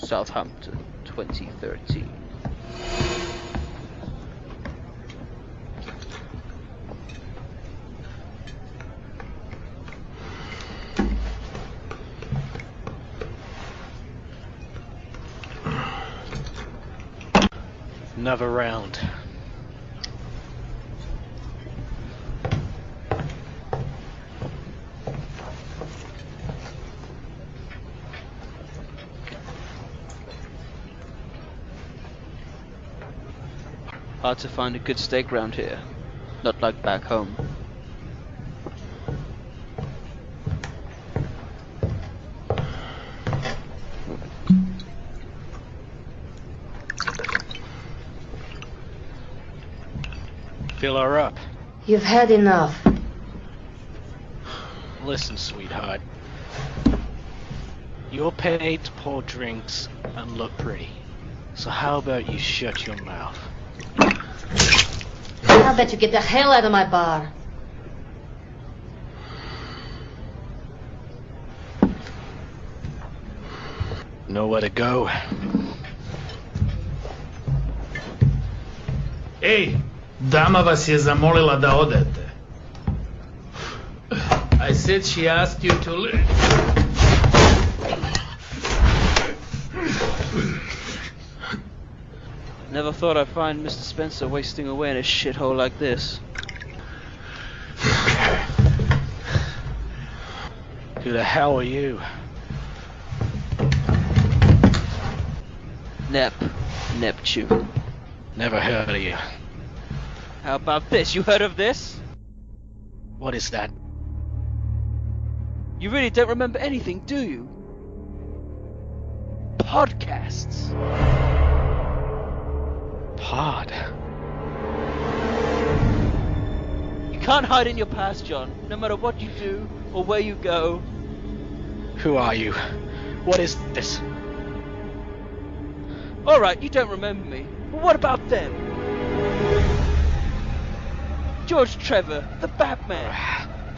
Southampton, 2013. Another round. Hard to find a good steak round here. Not like back home. Fill her up. You've had enough. Listen, sweetheart. You're paid to pour drinks and look pretty. So how about you shut your mouth? How about you get the hell out of my bar? Nowhere to go. Ej, dama vas je zamolila da odete. I said she asked you to leave. Never thought I'd find Mr. Spencer wasting away in a shithole like this. Who the hell are you? Neptune. Never heard of you. How about this? You heard of this? What is that? You really don't remember anything, do you? Podcasts. Pod. You can't hide in your past, John. No matter what you do or where you go. Who are you? What is this? Alright, you don't remember me. But what about them? George Trevor, the Batman.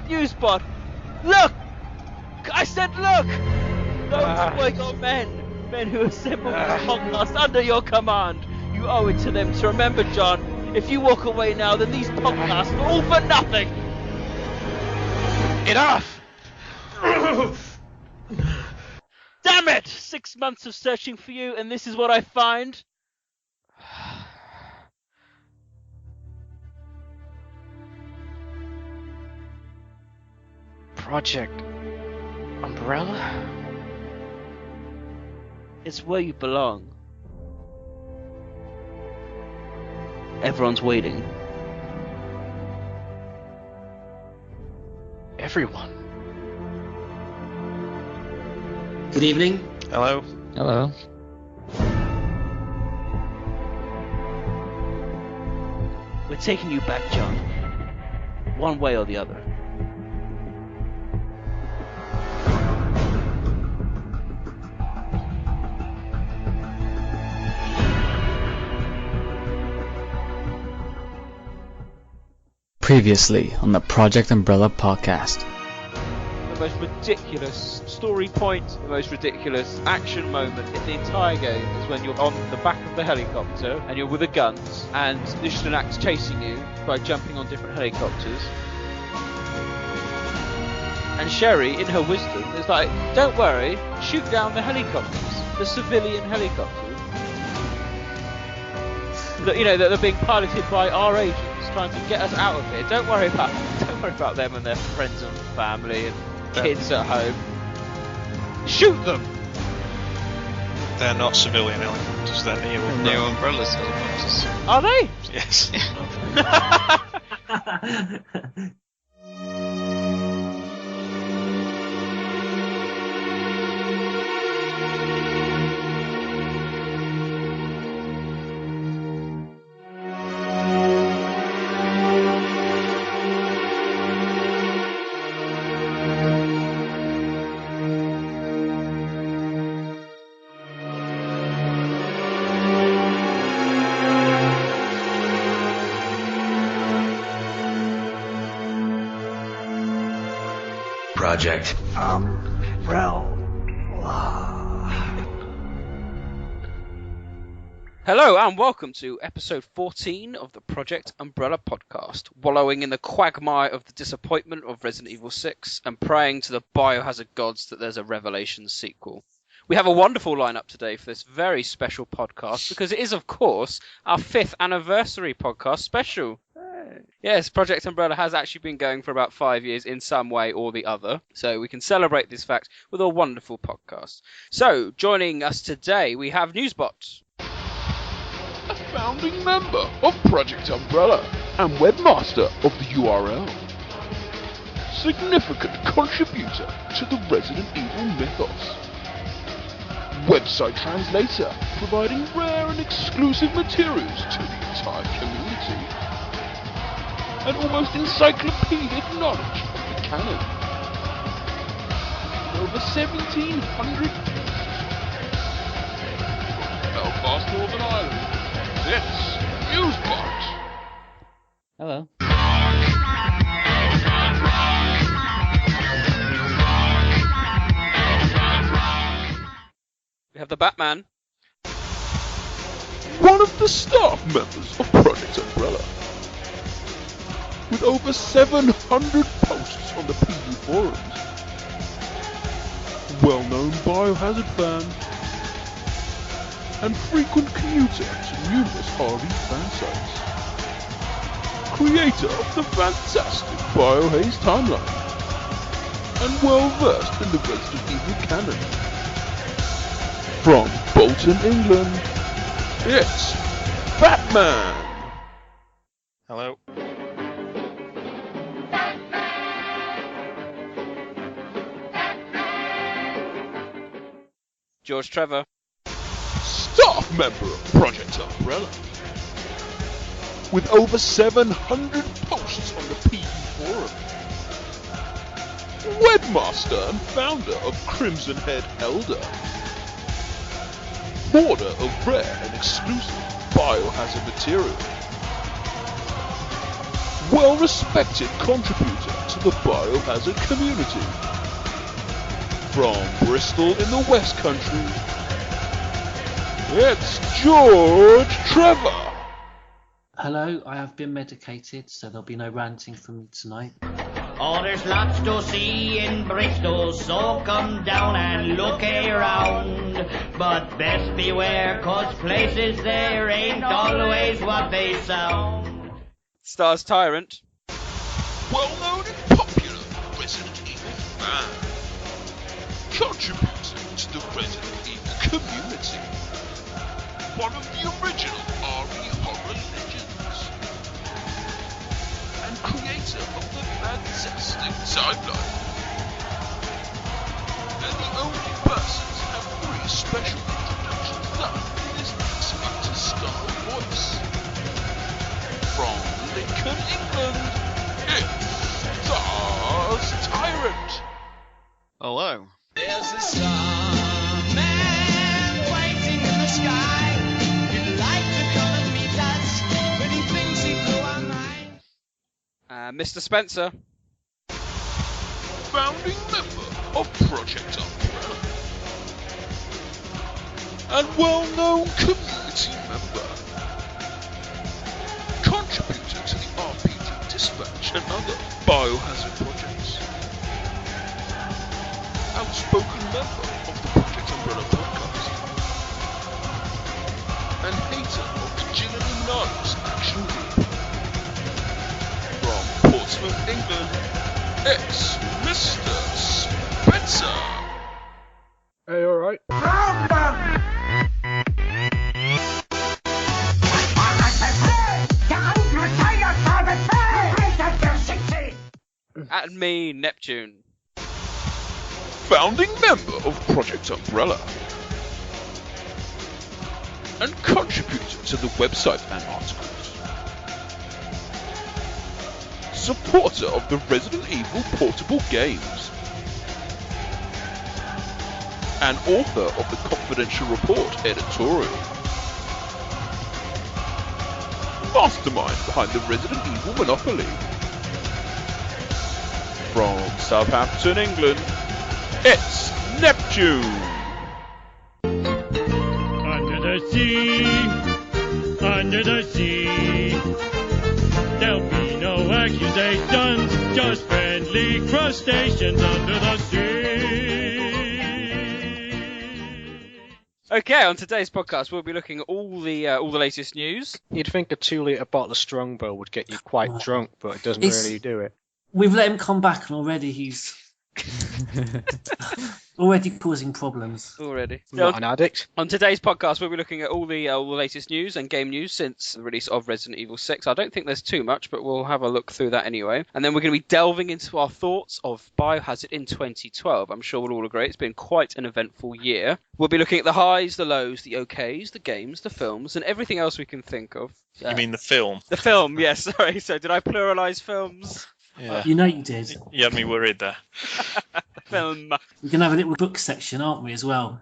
Newsbot. Look! I said look! Those were your men. Men who assembled this podcast under your command. You owe it to them to remember, John. If you walk away now, then these podcasts are all for nothing. Enough! Damn it! 6 months of searching for you, and this is what I find. Project Umbrella? It's where you belong. Everyone's waiting. Everyone. Good evening. Hello. Hello. We're taking you back, John. One way or the other. Previously on the Project Umbrella podcast. The most ridiculous story point, the most ridiculous action moment in the entire game is when you're on the back of the helicopter and you're with the guns and Lieutenant's chasing you by jumping on different helicopters. And Sherry, in her wisdom, is like, don't worry, shoot down the helicopters, the civilian helicopters. That are being piloted by our agents trying to get us out of here. Don't worry about them and their friends and family and kids at home. Shoot them! They're not civilian helicopters, they're New Umbrellas helicopters. Are they? Yes. Project Umbrella. Hello and welcome to episode 14 of the Project Umbrella podcast, wallowing in the quagmire of the disappointment of Resident Evil 6 and praying to the biohazard gods that there's a Revelations sequel. We have a wonderful lineup today for this very special podcast because it is, of course, our 5th anniversary podcast special. Yes, Project Umbrella has actually been going for about 5 years in some way or the other, so we can celebrate this fact with a wonderful podcast. So, joining us today, we have Newsbot. A founding member of Project Umbrella and webmaster of the URL. Significant contributor to the Resident Evil mythos. Website translator, providing rare and exclusive materials to the entire community. And almost encyclopedic knowledge of the canon. Over 1,700 Belfast, Northern Ireland. It's Newsbot. Hello. We have the Batman. One of the staff members of Project Umbrella. With over 700 posts on the PU forums. Well-known biohazard fan. And frequent commuter to numerous RE fan sites. Creator of the fantastic Biohaze timeline. And well-versed in the Resident Evil canon. From Bolton, England, it's Batman! Hello. George Trevor. Staff member of Project Umbrella. With over 700 posts on the PU forum. Webmaster and founder of Crimson Head Elder. Hoarder of rare and exclusive biohazard material. Well-respected contributor to the biohazard community. From Bristol in the West Country, it's George Trevor. Hello, I have been medicated, so there'll be no ranting from me tonight. Oh, there's lots to see in Bristol, so come down and look around. But best beware, 'cause places there ain't always what they sound. Stars Tyrant. Well-known and popular Resident Evil fan. Contributing to the Resident Evil community. One of the original RE horror legends. And creator of the fantastic timeline. And the only person to have 3 special introductions done in this X Factor style voice. From Lincoln, England, it's Stars Tyrant. Hello. There's a starman waiting in the sky. He'd like to come and meet us, but he thinks he'd blow our mind. Mr. Spencer. Founding member of Project Umbrella. And well-known community member. Contributor to the RPG Dispatch and other biohazard projects. Outspoken member of the Project Umbrella podcast. And hater of the Jill Illuminatus action group. From Portsmouth, England, it's Mr. Spencer. Hey, alright? And me, Neptune. Founding member of Project Umbrella. And contributor to the website and articles. Supporter of the Resident Evil portable games. And author of the Confidential Report editorial. Mastermind behind the Resident Evil monopoly. From Southampton, England, it's Neptune! Under the sea, under the sea. There'll be no accusations, just friendly crustaceans under the sea. Okay, on today's podcast, we'll be looking at all the latest news. You'd think a 2-litre bottle of Strongbow would get you quite drunk, but it doesn't really do it. We've let him come back, and already he's already causing problems. Already. Not an addict. On today's podcast, we'll be looking at all the latest news and game news since the release of Resident Evil 6. I don't think there's too much, but we'll have a look through that anyway. And then we're going to be delving into our thoughts of Biohazard in 2012. I'm sure we'll all agree it's been quite an eventful year. We'll be looking at the highs, the lows, the okays, the games, the films, and everything else we can think of. You mean the film? The film, yes. Sorry. So did I pluralise films? Yeah. You know you did. You had me worried there. Film. We're going to have a little book section, aren't we, as well?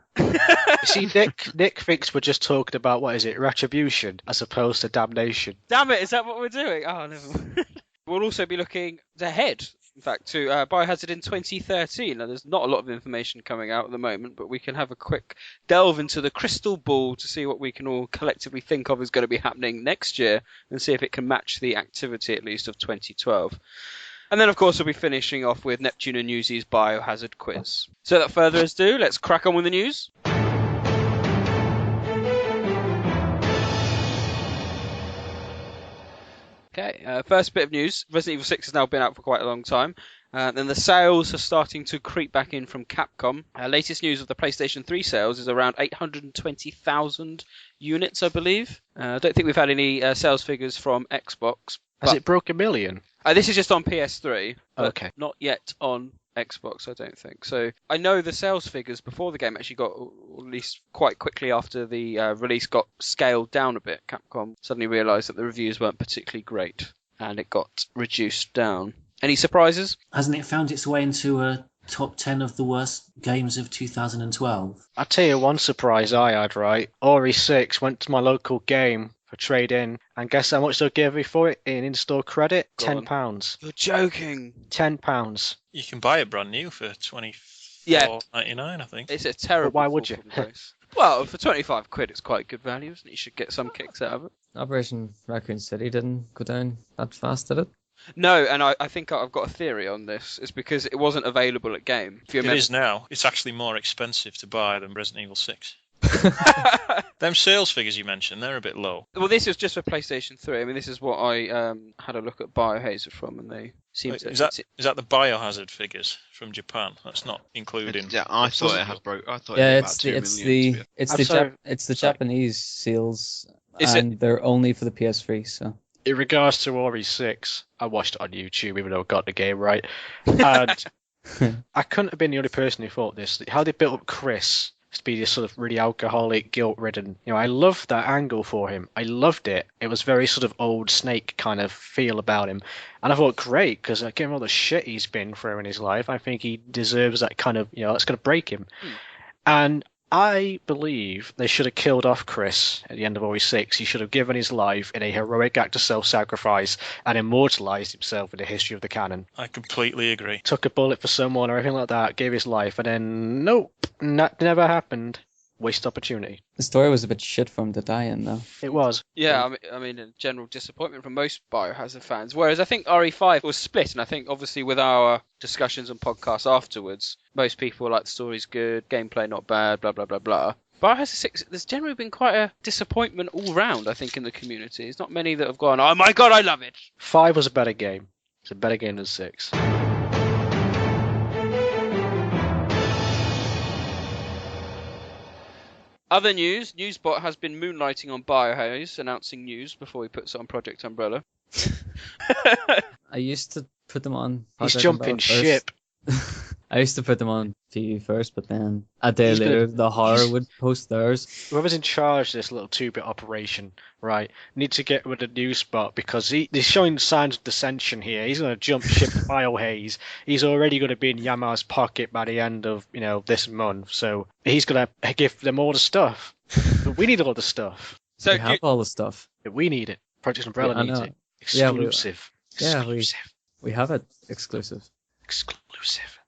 See, Nick thinks we're just talking about, what is it, retribution, as opposed to damnation. Damn it, is that what we're doing? Oh, never mind. We'll also be looking ahead, in fact, to Biohazard in 2013. Now, there's not a lot of information coming out at the moment, but we can have a quick delve into the crystal ball to see what we can all collectively think of is going to be happening next year and see if it can match the activity, at least, of 2012. And then, of course, we'll be finishing off with Neptune and Newsy's Biohazard quiz. So without further ado, let's crack on with the news. Okay, first bit of news. Resident Evil 6 has now been out for quite a long time. Then the sales are starting to creep back in from Capcom. Latest news of the PlayStation 3 sales is around 820,000 units, I believe. I don't think we've had any sales figures from Xbox. Has it broke 1 million? This is just on PS3, but okay. Not yet on Xbox, I don't think. So I know the sales figures before the game actually got, or at least quite quickly after the release, got scaled down a bit. Capcom suddenly realised that the reviews weren't particularly great, and it got reduced down. Any surprises? Hasn't it found its way into a top 10 of the worst games of 2012? I'll tell you one surprise I had, right? Ori 6 went to my local game for trade-in, and guess how much they'll give me for it in in-store credit? £10. You're joking. £10. You can buy it brand new for $24.99, I think. It's a terrible. But why would you? Well, for £25, it's quite good value, isn't it? You should get some kicks out of it. Operation Raccoon City didn't go down that fast, did it? No, and I think I've got a theory on this. It's because it wasn't available at game. It is now. It's actually more expensive to buy than Resident Evil 6. Them sales figures you mentioned, they're a bit low. Well, this is just for PlayStation 3. I mean, this is what I had a look at Biohazard from, and they seem to... Is that the Biohazard figures from Japan? That's not including... Yeah, I thought it had broke. I thought yeah, it had about 2 million. It's the Japanese sales, and they're only for the PS3. So in regards to Ori 6, I watched it on YouTube, even though I got the game right, and I couldn't have been the only person who thought this. How they built up Chris to be this sort of really alcoholic, guilt-ridden. You know, I loved that angle for him. I loved it. It was very sort of old Snake kind of feel about him. And I thought, great, because given all the shit he's been through in his life, I think he deserves that kind of, that's going to break him. And I believe they should have killed off Chris at the end of Ori 6. He should have given his life in a heroic act of self-sacrifice and immortalized himself in the history of the canon. I completely agree. Took a bullet for someone or anything like that, gave his life, and then, nope, that never happened. Waste opportunity. The story was a bit shit for him to die in, though. It was. Yeah, I mean, a general disappointment from most Biohazard fans. Whereas I think RE5 was split, and I think obviously with our discussions and podcasts afterwards, most people were like, the story's good, gameplay not bad, blah, blah, blah, blah. Biohazard 6, there's generally been quite a disappointment all round, I think, in the community. There's not many that have gone, oh my god, I love it. 5 was a better game. It's a better game than 6. Other news, Newsbot has been moonlighting on Biohazard, announcing news before he puts it on Project Umbrella. I used to put them on He's Project jumping Umbrella ship. I used to put them on TV first, but then a day later, the horror would post theirs. Whoever's in charge of this little 2-bit operation, right, need to get rid of Newsbot because he's showing signs of dissension here. He's going to jump ship to Biohaze. He's already going to be in Yama's pocket by the end of this month, so he's going to give them all the stuff. But we need all the stuff. So we have all the stuff. We need it. Project Umbrella needs it. Exclusive. We have it exclusive. Exclusive.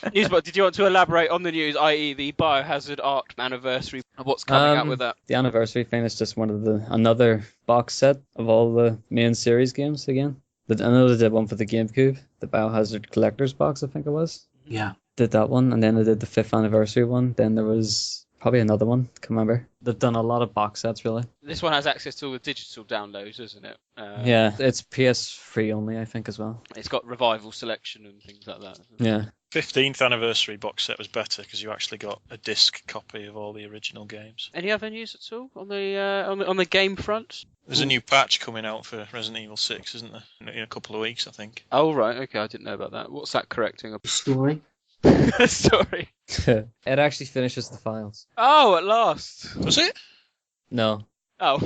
Newsbot, did you want to elaborate on the news, i.e. the Biohazard Arc anniversary, and what's coming out with that? The anniversary thing is just another box set of all the main series games again. I know they did one for the GameCube, the Biohazard Collector's Box, I think it was. Yeah. Did that one, and then they did the 5th anniversary one. Then there was probably another one, can't remember. They've done a lot of box sets, really. This one has access to all the digital downloads, isn't it? Yeah, it's PS3 only, I think, as well. It's got revival selection and things like that. Yeah. 15th anniversary box set was better because you actually got a disc copy of all the original games. Any other news at all on the game front? There's a new patch coming out for Resident Evil 6, isn't there? In a couple of weeks, I think. Oh, right. Okay, I didn't know about that. What's that correcting? Story. Story. It actually finishes the files. Oh, at last. Was it? No. Oh.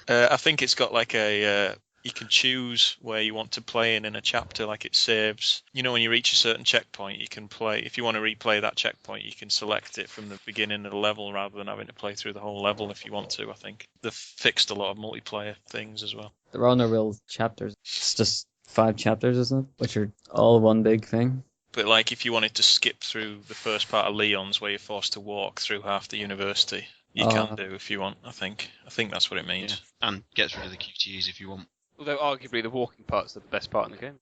I think it's got like you can choose where you want to play in a chapter, like it saves. You know, when you reach a certain checkpoint, you can play. If you want to replay that checkpoint, you can select it from the beginning of the level rather than having to play through the whole level if you want to, I think. They've fixed a lot of multiplayer things as well. There are no real chapters. It's just 5 chapters, isn't it? Which are all one big thing. But like if you wanted to skip through the first part of Leon's where you're forced to walk through half the university, you can do if you want, I think. I think that's what it means. Yeah. And gets rid of the QTEs if you want. Although arguably the walking parts are the best part in the game.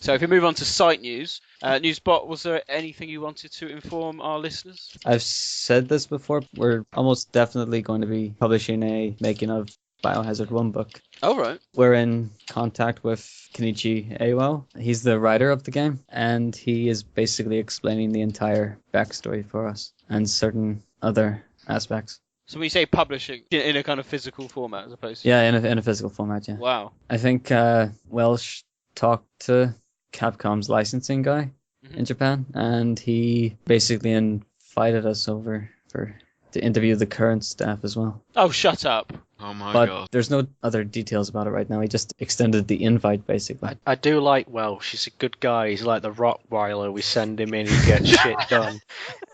So if we move on to site news, Newsbot, was there anything you wanted to inform our listeners? I've said this before. We're almost definitely going to be publishing a making of Biohazard 1 book. Oh, right. We're in contact with Kenichi Awo. He's the writer of the game, and he is basically explaining the entire backstory for us and certain other aspects. So when you say publishing, in a kind of physical format as opposed to... Yeah, in a physical format, yeah. Wow. I think Welsh talked to Capcom's licensing guy in Japan, and he basically invited us over to interview the current staff as well. Oh, shut up. Oh my but god. There's no other details about it right now. He just extended the invite, basically. I do like Welsh. He's a good guy. He's like the Rottweiler. We send him in, he gets shit done.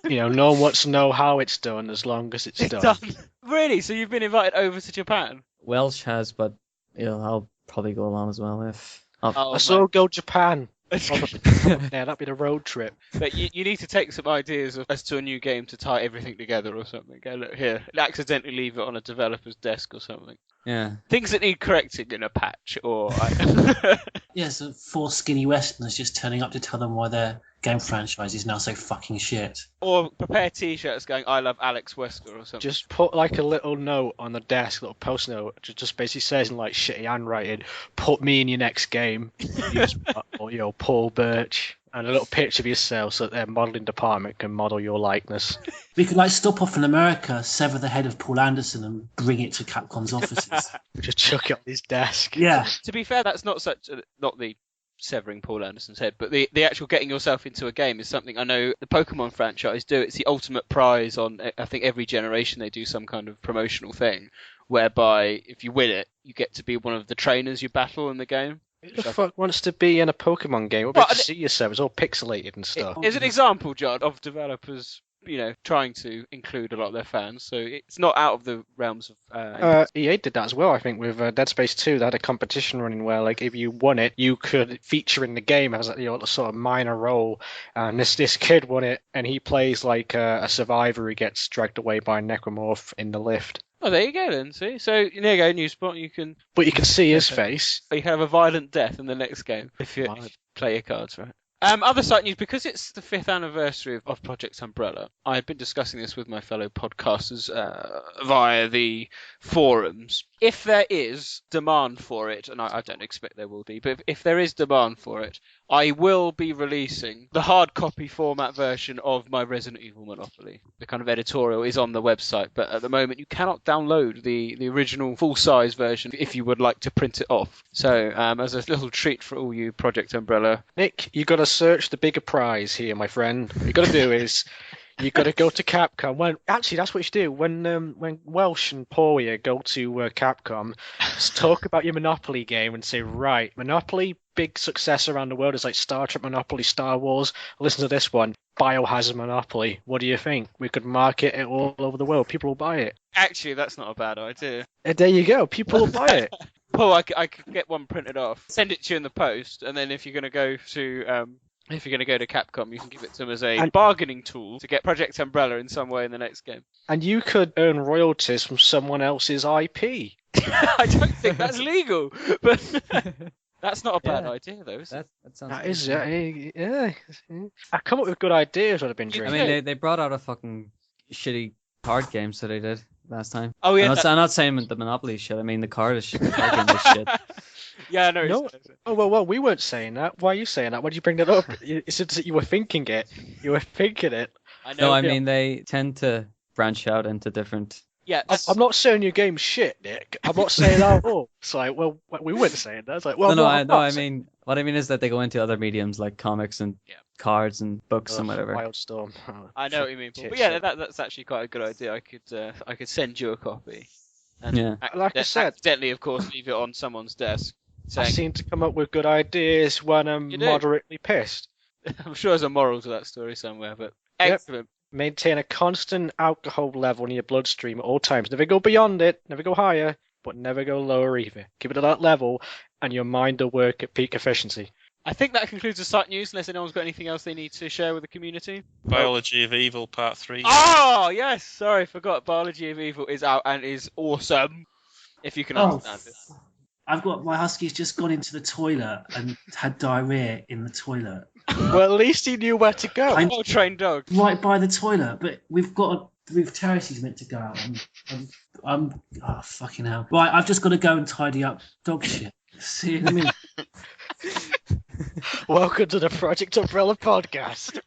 You know, no one wants to know how it's done as long as it's done. Really? So you've been invited over to Japan? Welsh has, but I'll probably go along as well if... Let's all go Japan. Yeah, that'd be the road trip. But you need to take some ideas as to a new game to tie everything together or something. Go, look here, accidentally leave it on a developer's desk or something. Yeah. Things that need correcting in a patch, or... Yeah, so 4 skinny westerners just turning up to tell them why their game franchise is now so fucking shit. Or prepare t-shirts going, I love Alex Wesker or something. Just put like a little note on the desk, little post note, just basically says in like shitty handwriting, put me in your next game, or Paul Birch, and a little picture of yourself so that their modelling department can model your likeness. We could like stop off in America, sever the head of Paul Anderson and bring it to Capcom's offices. Just chuck it on his desk. Yeah. To be fair, that's not the severing Paul Anderson's head, but the actual getting yourself into a game is something I know the Pokemon franchise do. It's the ultimate prize on, I think every generation they do some kind of promotional thing, whereby if you win it, you get to be one of the trainers you battle in the game. Who the fuck wants to be in a Pokemon game? What about to see yourself? It's all pixelated and stuff. As an example, John, of developers, trying to include a lot of their fans, so it's not out of the realms of... EA did that as well, I think, with Dead Space 2. They had a competition running where, like, if you won it, you could feature in the game as a sort of minor role. And this kid won it, and he plays like a survivor who gets dragged away by a necromorph in the lift. Oh, there you go then, see? So, there you go, Newspot, But you can see his face. You can have a violent death in the next game if you play your cards right. Other site news, because it's the 5th anniversary of Project Umbrella, I had been discussing this with my fellow podcasters via the forums. If there is demand for it, and I don't expect there will be, but if there is demand for it, I will be releasing the hard copy format version of my Resident Evil Monopoly. The kind of editorial is on the website, but at the moment you cannot download the original full-size version if you would like to print it off. So as a little treat for all you Project Umbrella... Nick, you got to search the bigger prize here, my friend. What you got to do is... You got to go to Capcom. Actually, that's what you should do. When Welsh and Poria go to Capcom, just talk about your Monopoly game and say, right, Monopoly, big success around the world. It's like Star Trek Monopoly, Star Wars. Listen to this one. Biohazard Monopoly. What do you think? We could market it all over the world. People will buy it. Actually, that's not a bad idea. And there you go. People will buy it. Well, I could get one printed off, send it to you in the post, and then if you're going to go to Capcom, you can give it to them as a bargaining tool to get Project Umbrella in some way in the next game. And you could earn royalties from someone else's IP. I don't think that's legal, but that's not a bad idea, though, is it? That sounds. That is, yeah. I come up with good ideas when I've been drinking. I mean, they brought out a fucking shitty card game, so they did last time. Oh yeah. I'm not saying the Monopoly shit. I mean the card is shit. The card game is shit. Yeah, no. No. Oh well, we weren't saying that. Why are you saying that? Why did you bring that up? You said that you were thinking it. You were thinking it. I know. No, I mean they tend to branch out into different. Yeah, I'm not saying your game's shit, Nick. I'm not saying that at all. It's like, well, we weren't saying that. It's like, well, I mean, what I mean is that they go into other mediums like comics and cards and books and whatever. Wildstorm. I know what you mean, Paul. But yeah, that's actually quite a good idea. I could send you a copy. And like I said, accidentally, of course, leave it on someone's desk. I seem to come up with good ideas when I'm moderately pissed. I'm sure there's a moral to that story somewhere, but excellent. Maintain a constant alcohol level in your bloodstream at all times. Never go beyond it, never go higher, but never go lower either. Keep it at that level, and your mind will work at peak efficiency. I think that concludes the site news, unless anyone's got anything else they need to share with the community. Biology of Evil Part 3. Oh, yes! Sorry, forgot. Biology of Evil is out and is awesome, if you can understand it. I've got my husky's just gone into the toilet and had diarrhea in the toilet. Well, at least he knew where to go. I'm a trained dog. Right by the toilet, but we've terrace he's meant to go out. I'm oh fucking hell. Right, I've just got to go and tidy up dog shit. See you in a minute. Welcome to the Project Umbrella podcast,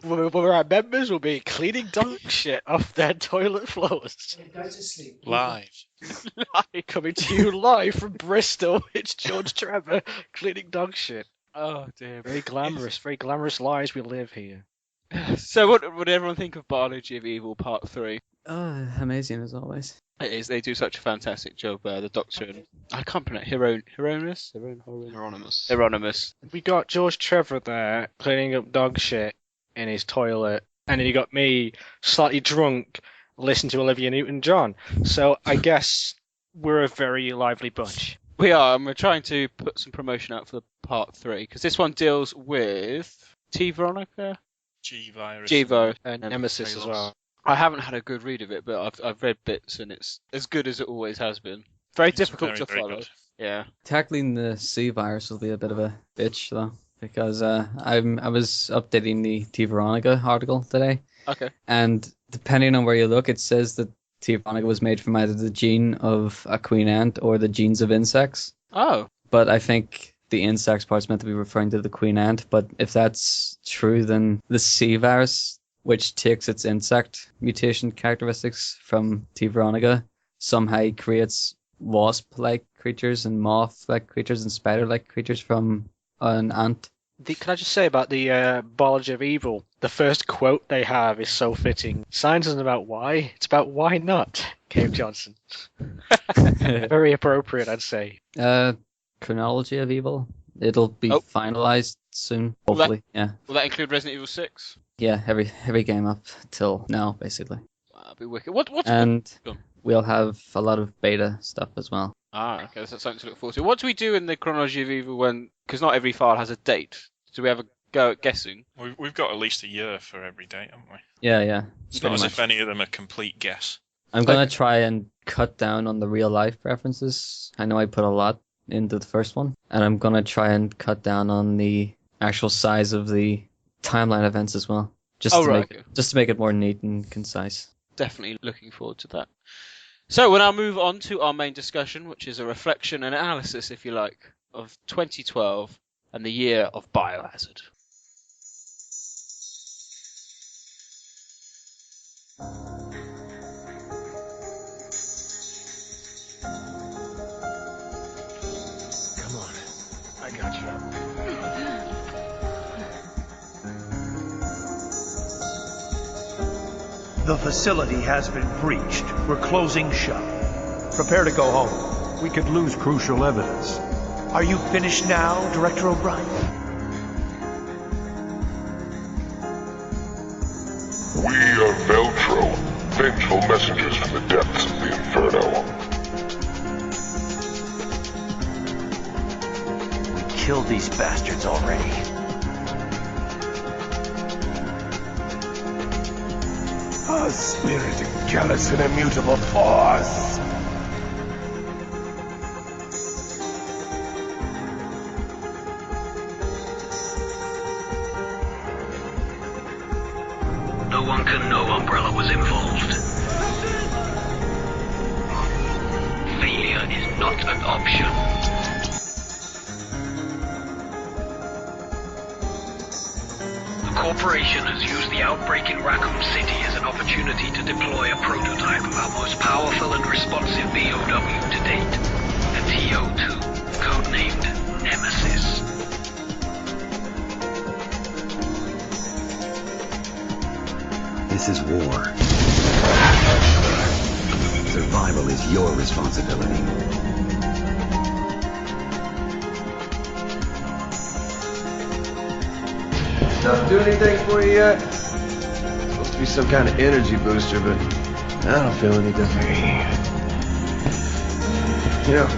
where our members will be cleaning dog shit off their toilet floors. Go to sleep. Live. Coming to you live from Bristol, it's George Trevor cleaning dog shit. Oh dear. Very glamorous lives we live here. So what would everyone think of Biology of Evil Part 3? Oh, amazing as always. It is. They do such a fantastic job. The Doctor and I can't pronounce Hieronymus. We got George Trevor there cleaning up dog shit in his toilet, and then you got me slightly drunk listening to Olivia Newton-John. So I guess we're a very lively bunch. We are, and we're trying to put some promotion out for the Part 3 because this one deals with T. Veronica, G-Virus, and Nemesis as well. I haven't had a good read of it, but I've read bits, and it's as good as it always has been. Very difficult to follow. Yeah. Tackling the C virus will be a bit of a bitch though, because I was updating the T. Veronica article today. Okay. And depending on where you look, it says that T. Veronica was made from either the gene of a queen ant or the genes of insects. Oh. But I think the insects part's meant to be referring to the queen ant. But if that's true, then the C virus, which takes its insect mutation characteristics from T. Veronica, somehow creates wasp-like creatures and moth-like creatures and spider-like creatures from an ant. Can I just say about the Biology of Evil, the first quote they have is so fitting. Science isn't about why, it's about why not, Cave Johnson. Very appropriate, I'd say. Chronology of Evil. It'll be finalized soon, hopefully. Will that include Resident Evil 6? Yeah, every game up till now, basically. That'll be wicked. We'll have a lot of beta stuff as well. Ah, okay, that's something to look forward to. What do we do in the Chronology of Evil when... Because not every file has a date. Do we have a go at guessing? We've got at least a year for every date, haven't we? Yeah. It's not as if any of them are complete guess. I'm going to try and cut down on the real-life references. I know I put a lot into the first one. And I'm going to try and cut down on the actual size of the timeline events as well. Just to make it more neat and concise. Definitely looking forward to that. So we'll now move on to our main discussion, which is a reflection and analysis, if you like, of 2012 and the year of Biohazard. Come on, I got you. The facility has been breached. We're closing shop. Prepare to go home. We could lose crucial evidence. Are you finished now, Director O'Brien? We are Veltro, vengeful messengers from the depths of the Inferno. We killed these bastards already. A spirit, callous and immutable force. No one can know Umbrella was involved. Failure is not an option. The corporation has used the outbreak in Raccoon City as an opportunity to deploy a prototype of our most powerful and responsive BOW to date, a TO2, codenamed Nemesis. This is war. Survival is your responsibility. Not do anything for you yet? It's supposed to be some kind of energy booster, but I don't feel any different. You know,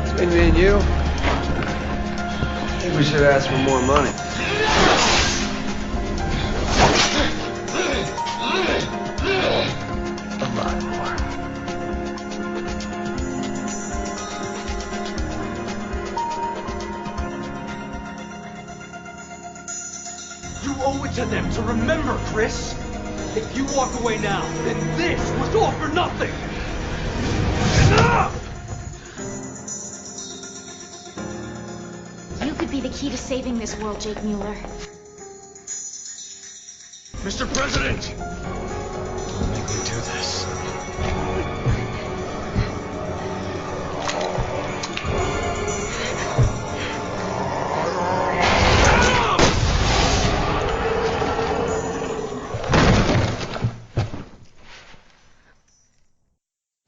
between me and you, I think we should ask for more money. A lot more. You owe it to them to remember, Chris. If you walk away now, then this was all for nothing. Enough! You could be the key to saving this world, Jake Mueller. Mr. President! Don't make me do this.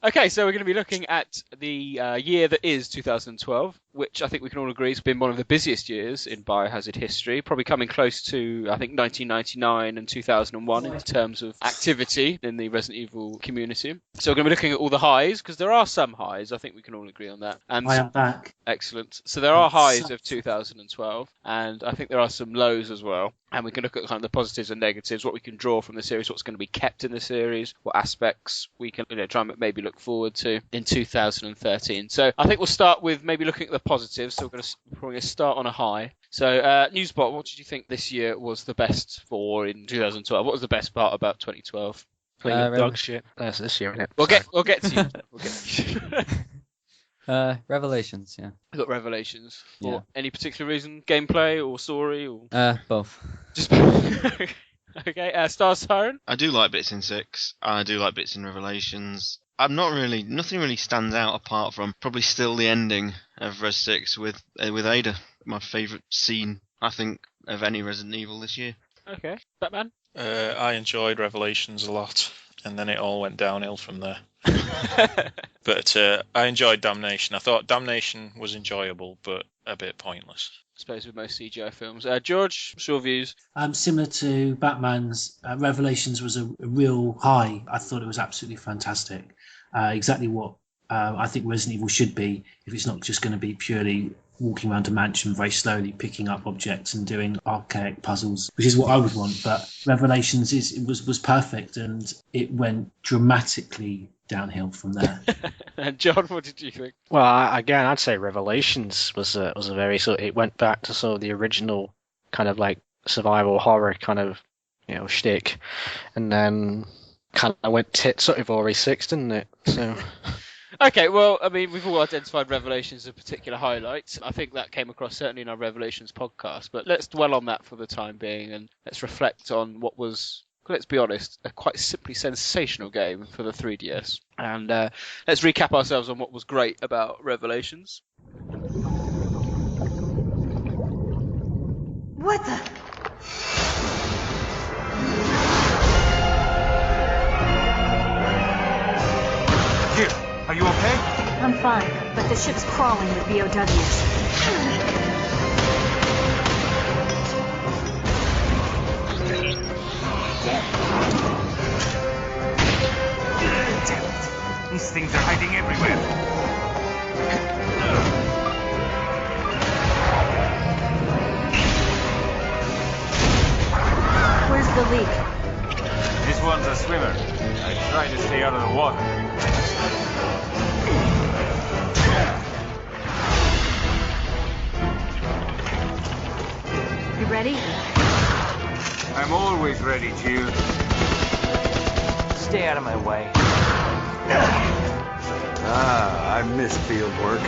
Okay, so we're going to be looking at the year that is 2012, which I think we can all agree has been one of the busiest years in Biohazard history, probably coming close to, I think, 1999 and 2001 in terms of activity in the Resident Evil community. So we're going to be looking at all the highs, because there are some highs, I think we can all agree on that. And I am back. Excellent. So there are highs of 2012, and I think there are some lows as well. And we can look at kind of the positives and negatives, what we can draw from the series, what's going to be kept in the series, what aspects we can try and maybe look forward to in 2013. So I think we'll start with maybe looking at the positives. So we're going to start on a high. So Newsbot, what did you think this year was the best for in 2012? What was the best part about 2012? Dog shit. That's this year, isn't it? We'll get to you. We'll get to you. Revelations, yeah. We've got Revelations. For Yeah. any particular reason? Gameplay or story? Or Both. just okay. Star Siren? I do like bits in 6. I do like bits in Revelations. Nothing really stands out apart from probably still the ending of Res 6 with Ada. My favourite scene, I think, of any Resident Evil this year. Okay. Batman? I enjoyed Revelations a lot, and then it all went downhill from there. But I enjoyed Damnation. I thought Damnation was enjoyable, but a bit pointless. I suppose with most CGI films. George, what's your views? Similar to Batman's, Revelations was a real high. I thought it was absolutely fantastic. Exactly what I think Resident Evil should be, if it's not just going to be purely walking around a mansion very slowly, picking up objects and doing archaic puzzles, which is what I would want. But Revelations was perfect, and it went dramatically downhill from there. And John, what did you think? Well, again, I'd say Revelations was a very it went back to sort of the original kind of like survival horror kind of shtick, and then kind of went tits up with RE6, didn't it? So. Okay, well, I mean, we've all identified Revelations as a particular highlight. I think that came across certainly in our Revelations podcast, but let's dwell on that for the time being, and let's reflect on what was, let's be honest, a quite simply sensational game for the 3DS. And let's recap ourselves on what was great about Revelations. What the? but the ship's crawling with BOWs. Damn it. These things are hiding everywhere. Where's the leak? This one's a swimmer. I try to stay out of the water. You ready? I'm always ready, Jill. Stay out of my way. I miss field work.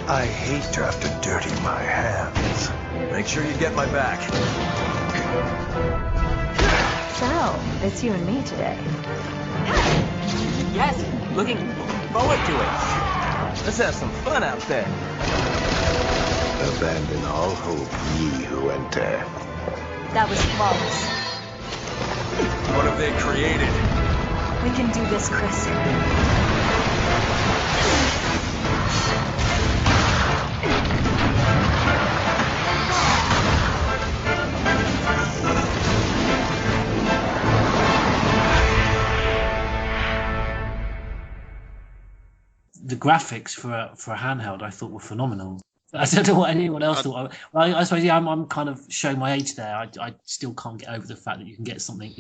I hate to have to dirty my hands. Make sure you get my back. So, it's you and me today. Yes, looking forward to it. Let's have some fun out there. Abandon all hope, ye who enter. That was flawless. What have they created? We can do this, Chris. The graphics for a handheld I thought were phenomenal. I don't know what anyone else thought. I suppose, yeah, I'm kind of showing my age there. I still can't get over the fact that you can get something,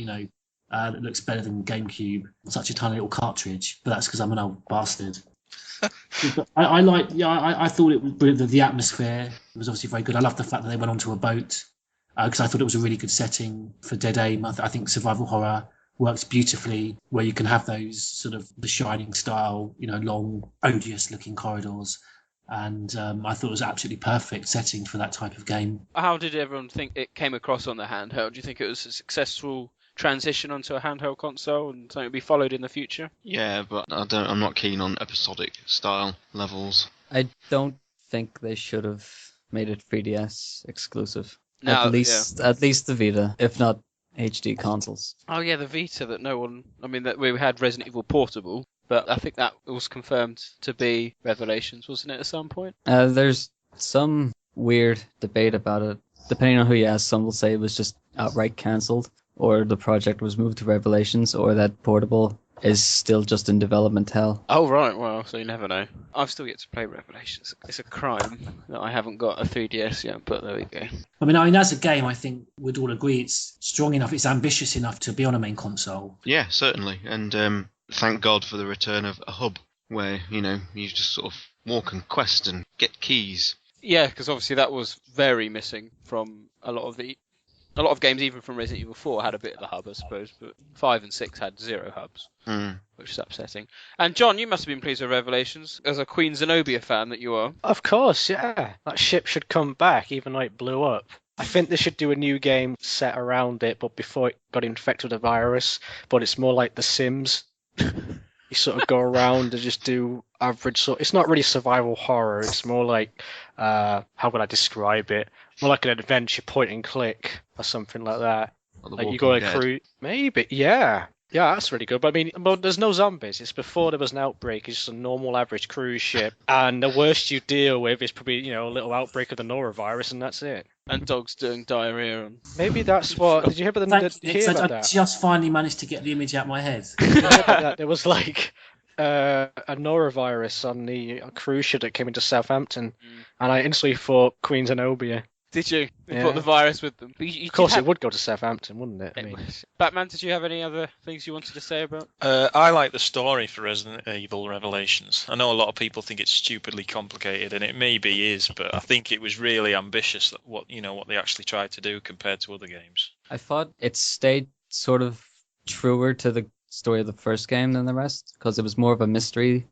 that looks better than GameCube on such a tiny little cartridge. But that's because I'm an old bastard. I thought it was brilliant. The atmosphere was obviously very good. I loved the fact that they went onto a boat because I thought it was a really good setting for Dead Aim. I think survival horror works beautifully where you can have those sort of The Shining style, long, odious looking corridors. And I thought it was absolutely perfect setting for that type of game. How did everyone think it came across on the handheld? Do you think it was a successful transition onto a handheld console and something to be followed in the future? Yeah, but I'm not keen on episodic style levels. I don't think they should have made it 3DS exclusive. No, at least the Vita, if not HD consoles. Oh yeah, the Vita that no one... I mean, that we had Resident Evil Portable, but I think that was confirmed to be Revelations, wasn't it, at some point? There's some weird debate about it. Depending on who you ask, some will say it was just outright cancelled, or the project was moved to Revelations, or that Portable is still just in development hell. Oh, right, well, so you never know. I've still yet to play Revelations. It's a crime that I haven't got a 3DS yet, but there we go. I mean, as a game, I think we'd all agree it's strong enough, it's ambitious enough to be on a main console. Yeah, certainly. And thank God for the return of a hub where, you just sort of walk and quest and get keys. Yeah, because obviously that was very missing from a lot of games, even from Resident Evil 4, had a bit of the hub, I suppose, but 5 and 6 had 0 hubs, which is upsetting. And John, you must have been pleased with Revelations, as a Queen Zenobia fan that you are. Of course, yeah. That ship should come back, even though it blew up. I think they should do a new game set around it, but before it got infected with a virus, but it's more like The Sims. You sort of go around and just do average it's not really survival horror, it's more like, how would I describe it? More like an adventure point and click or something like that. Like you go on a cruise. Maybe, yeah. Yeah, that's really good. But I mean, there's no zombies. It's before there was an outbreak. It's just a normal average cruise ship. And the worst you deal with is probably, a little outbreak of the norovirus, and that's it. And dogs doing diarrhea. Maybe that's what... Did you hear about I that? just finally managed to get the image out of my head. Did you hear about that? There was like a norovirus on the cruise ship that came into Southampton. And I instantly thought Queen Zenobia. Did you? They brought the virus with them. Of course, it would go to Southampton, wouldn't it? I mean, Batman, did you have any other things you wanted to say about? I like the story for Resident Evil Revelations. I know a lot of people think it's stupidly complicated, and it maybe is, but I think it was really ambitious what they actually tried to do compared to other games. I thought it stayed sort of truer to the story of the first game than the rest, because it was more of a mystery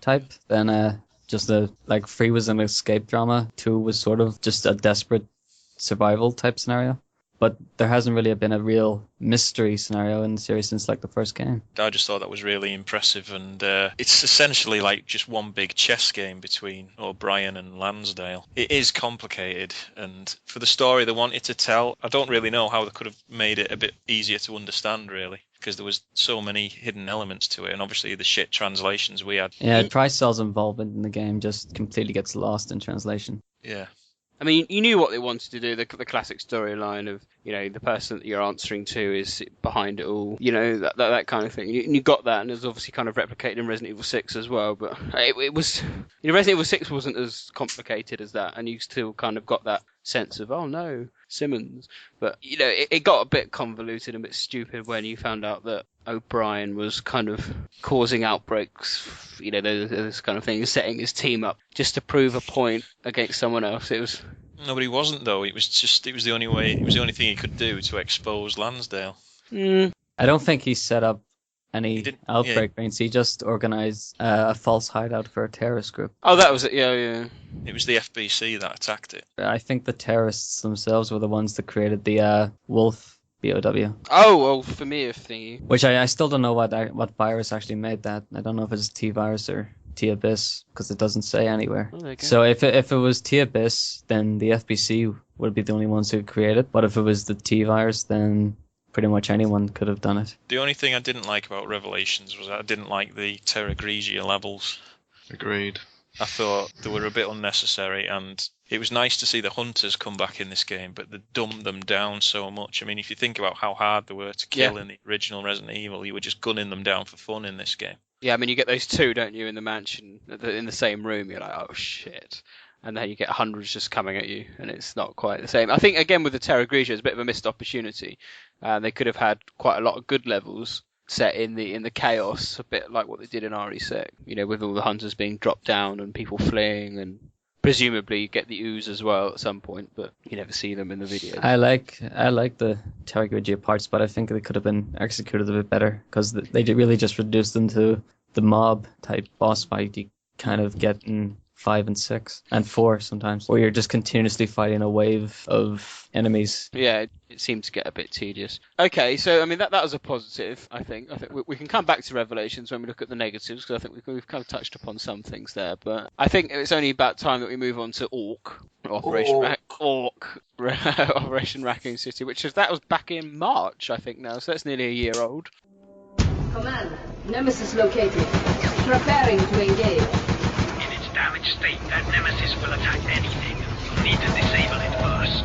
type than just 3 was an escape drama, 2 was sort of just a desperate survival type scenario. But there hasn't really been a real mystery scenario in the series since the first game. I just thought that was really impressive, and it's essentially like just one big chess game between O'Brien and Lansdale. It is complicated, and for the story they wanted to tell, I don't really know how they could have made it a bit easier to understand, really. because there was so many hidden elements to it, and obviously the shit translations we had. Yeah, Tricel's involvement in the game just completely gets lost in translation. Yeah. I mean, you knew what they wanted to do, the classic storyline of, the person that you're answering to is behind it all, that kind of thing. You got that, and it was obviously kind of replicated in Resident Evil 6 as well, but it was, Resident Evil 6 wasn't as complicated as that, and you still kind of got that sense of, oh no, Simmons. But, it got a bit convoluted and a bit stupid when you found out that O'Brien was kind of causing outbreaks, those kind of things, setting his team up just to prove a point against someone else. It was... No, but he wasn't though. It was the only way. It was the only thing he could do to expose Lansdale. I don't think he set up any outbreak rings. He just organized a false hideout for a terrorist group. Oh, that was it. Yeah. It was the FBC that attacked it. I think the terrorists themselves were the ones that created the Wolf BOW. Oh, well, Vermeer thingy. Which I still don't know what virus actually made that. I don't know if it's T-Virus or T-Abyss, because it doesn't say anywhere. Oh, so if it was T-Abyss, then the FBC would be the only ones who create it. But if it was the T-Virus, then pretty much anyone could have done it. The only thing I didn't like about Revelations was I didn't like the Terra Grigia levels. Agreed. I thought they were a bit unnecessary, and it was nice to see the hunters come back in this game, but they dumbed them down so much. I mean, if you think about how hard they were to kill in the original Resident Evil, you were just gunning them down for fun in this game. Yeah, I mean, you get those two, don't you, in the mansion, in the same room. You're like, oh, shit. And then you get hundreds just coming at you, and it's not quite the same. I think, again, with the Terra Grigia, it's a bit of a missed opportunity. They could have had quite a lot of good levels set in the chaos, a bit like what they did in RE6, with all the hunters being dropped down and people fleeing, and presumably you get the ooze as well at some point, but you never see them in the videos. I like the Terra Grigia parts, but I think they could have been executed a bit better, because they really just reduced them to the mob type boss fight you kind of get in 5 and 6 and 4 sometimes, where you're just continuously fighting a wave of enemies. Yeah, it seemed to get a bit tedious. Okay, so I mean that was a positive. I think we can come back to Revelations when we look at the negatives, because I think we've kind of touched upon some things there. But I think it's only about time that we move on to Operation Raccoon City, that was back in March, I think now, so that's nearly a year old. Command, Nemesis located. Preparing to engage. In its damaged state, that Nemesis will attack anything. You'll need to disable it first.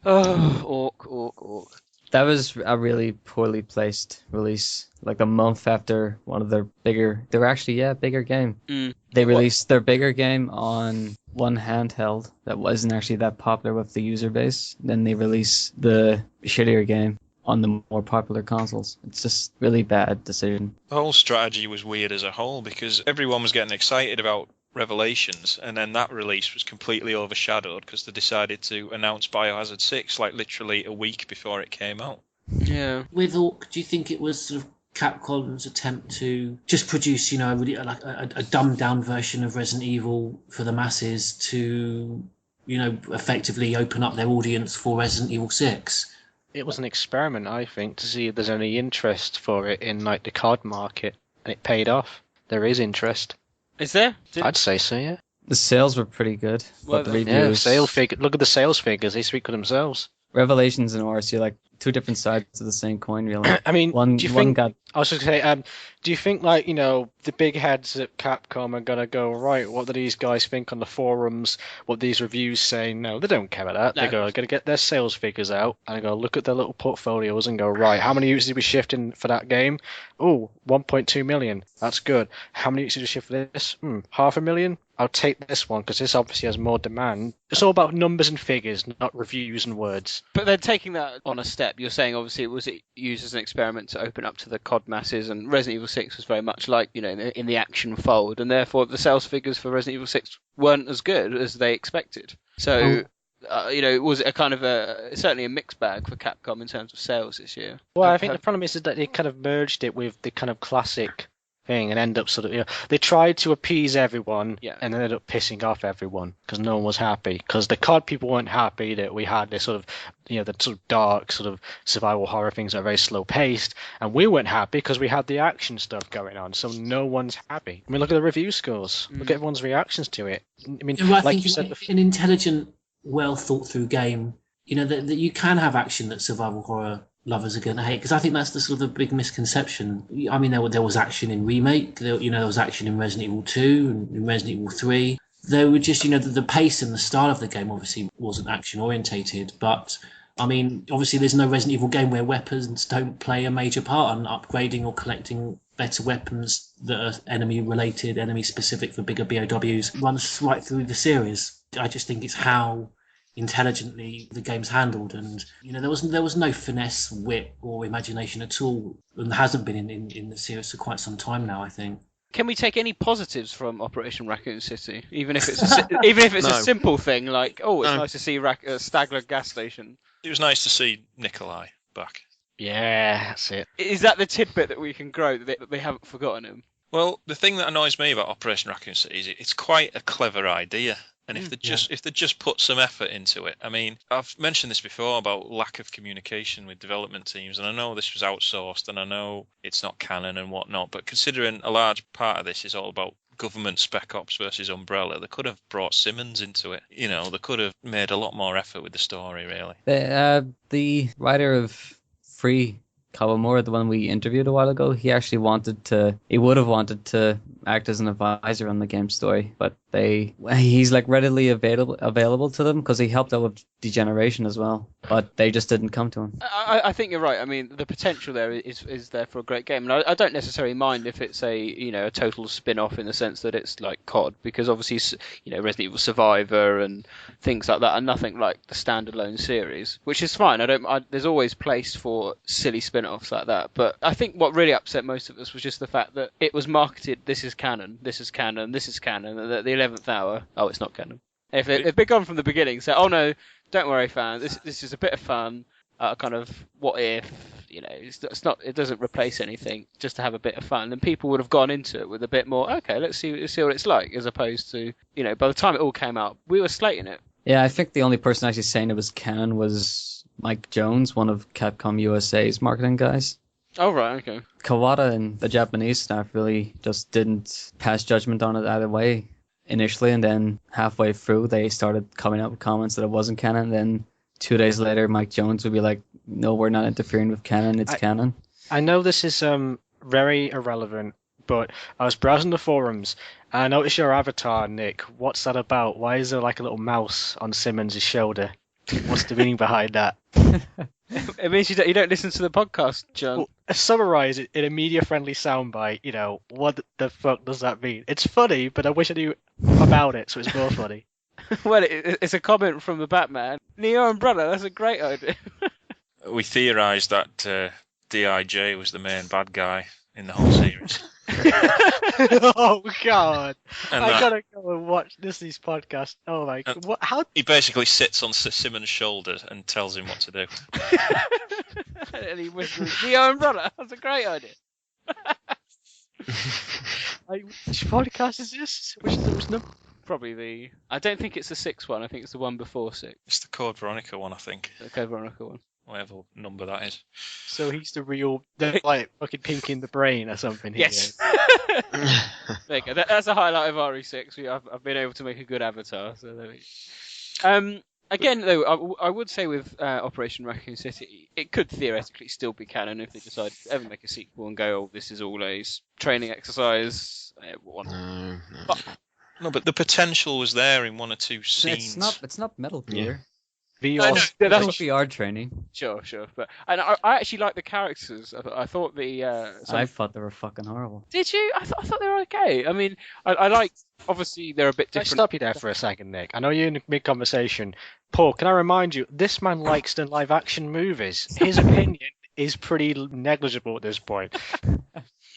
Oh, Orc. That was a really poorly placed release. Like a month after one of their bigger game. They released their bigger game on one handheld that wasn't actually that popular with the user base. Then they release the shittier game on the more popular consoles. It's just really bad decision. The whole strategy was weird as a whole, because everyone was getting excited about Revelations, and then that release was completely overshadowed because they decided to announce Biohazard 6 like literally a week before it came out. Yeah. With Orc, do you think it was sort of Capcom's attempt to just produce, really like a dumbed down version of Resident Evil for the masses to, effectively open up their audience for Resident Evil 6? It was an experiment, I think, to see if there's any interest for it in like the card market, and it paid off. There is interest. Is there? I'd say so, yeah. The sales were pretty good, but the reviews... Look at the sales figures, they speak for themselves. Revelations and Oris, you're like two different sides of the same coin, really. I mean, I was going to say, do you think, like, the big heads at Capcom are going to go, right, what do these guys think on the forums, what these reviews say? No, they don't care about that. No. They're going to get their sales figures out, and they're going to look at their little portfolios and go, right, how many units did we shift in for that game? Oh, 1.2 million. That's good. How many units did we shift for this? 500,000? I'll take this one, because this obviously has more demand. It's all about numbers and figures, not reviews and words. But they're taking that on a step. You're saying, obviously, it was used as an experiment to open up to the COD masses, and Resident Evil 6 was very much like, in the action fold, and therefore the sales figures for Resident Evil 6 weren't as good as they expected. So, it was a kind of certainly a mixed bag for Capcom in terms of sales this year. Well, I think the problem is that they kind of merged it with the kind of classic thing and end up sort of, they tried to appease everyone and ended up pissing off everyone because no one was happy, because the COD people weren't happy that we had this sort of, the sort of dark sort of survival horror things that are very slow paced, and we weren't happy because we had the action stuff going on, so no one's happy. I mean, look at the review scores, look at everyone's reactions to it. I mean, I like think you said, an intelligent, well thought through game, that you can have action that's survival horror lovers are going to hate, because I think that's the sort of big misconception. I mean, there was action in Remake, there was action in Resident Evil 2 and in Resident Evil 3. There were just, the pace and the style of the game obviously wasn't action orientated, but I mean, obviously there's no Resident Evil game where weapons don't play a major part, and upgrading or collecting better weapons that are enemy related, enemy specific for bigger BOWs runs right through the series. I just think it's how intelligently the game's handled, and there was no finesse, wit, or imagination at all, and hasn't been in the series for quite some time now, I think. Can we take any positives from Operation Raccoon City, even if it's a simple thing like, oh, it's nice to see Stagler gas station? It was nice to see Nikolai back. Yeah, that's it. Is that the tidbit that we can grow, that they haven't forgotten him? Well, the thing that annoys me about Operation Raccoon City is it's quite a clever idea. And if they just put some effort into it, I mean, I've mentioned this before about lack of communication with development teams, and I know this was outsourced, and I know it's not canon and whatnot, but considering a large part of this is all about government Spec Ops versus Umbrella, they could have brought Simmons into it. They could have made a lot more effort with the story, really. The writer of Free, Kawamura, the one we interviewed a while ago, he would have wanted to act as an advisor on the game story, but he's like readily available to them because he helped out with Degeneration as well, but they just didn't come to him. I think you're right. I mean, the potential there is there for a great game, and I don't necessarily mind if it's a total spin-off in the sense that it's like COD, because obviously Resident Evil Survivor and things like that are nothing like the standalone series, which is fine. There's always place for silly spin-offs like that, but I think what really upset most of us was just the fact that it was marketed, this is canon, this is canon, this is canon, and at the 11th hour, oh, it's not canon. If they'd gone from the beginning, say, oh no, don't worry, fans, this is a bit of fun, kind of what if, it's not, it doesn't replace anything, just to have a bit of fun, then people would have gone into it with a bit more, okay, let's see what it's like, as opposed to, by the time it all came out, we were slating it. Yeah, I think the only person actually saying it was canon was Mike Jones, one of Capcom USA's marketing guys. Oh, right, okay. Kawada and the Japanese staff really just didn't pass judgment on it either way initially, and then halfway through they started coming out with comments that it wasn't canon. Then 2 days later, Mike Jones would be like, no, we're not interfering with canon, it's canon. I know this is very irrelevant, but I was browsing the forums and I noticed your avatar, Nick. What's that about? Why is there like a little mouse on Simmons' shoulder? What's the meaning behind that? It means you don't listen to the podcast, John. Well, summarize it in a media-friendly soundbite. What the fuck does that mean? It's funny, but I wish I knew about it, so it's more funny. Well, it's a comment from the Batman. Neo Umbrella, that's a great idea. We theorised that D.I.J. was the main bad guy in the whole series. Oh God! I gotta go and watch Disney's podcast. Oh my God! How? He basically sits on Simmons' shoulders and tells him what to do. And he whispers, "Neo Umbrella, that's a great idea." Which podcast is this? Which number? Probably I don't think it's the 6th one. I think it's the one before 6. It's the Code Veronica one, I think. The Code Veronica one. Whatever number that is. So he's the real, like, fucking pink in the brain or something. Yes. There you go. That's a highlight of RE6. I've been able to make a good avatar. So there we go. Again, though, I would say with Operation Raccoon City, it could theoretically still be canon if they decide to ever make a sequel and go, oh, this is all a training exercise. No, but the potential was there in one or two scenes. It's not Metal Gear. VR. That's VR training. Sure. But I actually like the characters. I thought I thought they were fucking horrible. Did you? I thought they were okay. I mean, I like. Obviously, they're a bit different. Can I stop you there for a second, Nick? I know you're in mid-conversation. Paul, can I remind you, this man likes the live-action movies. His opinion is pretty negligible at this point.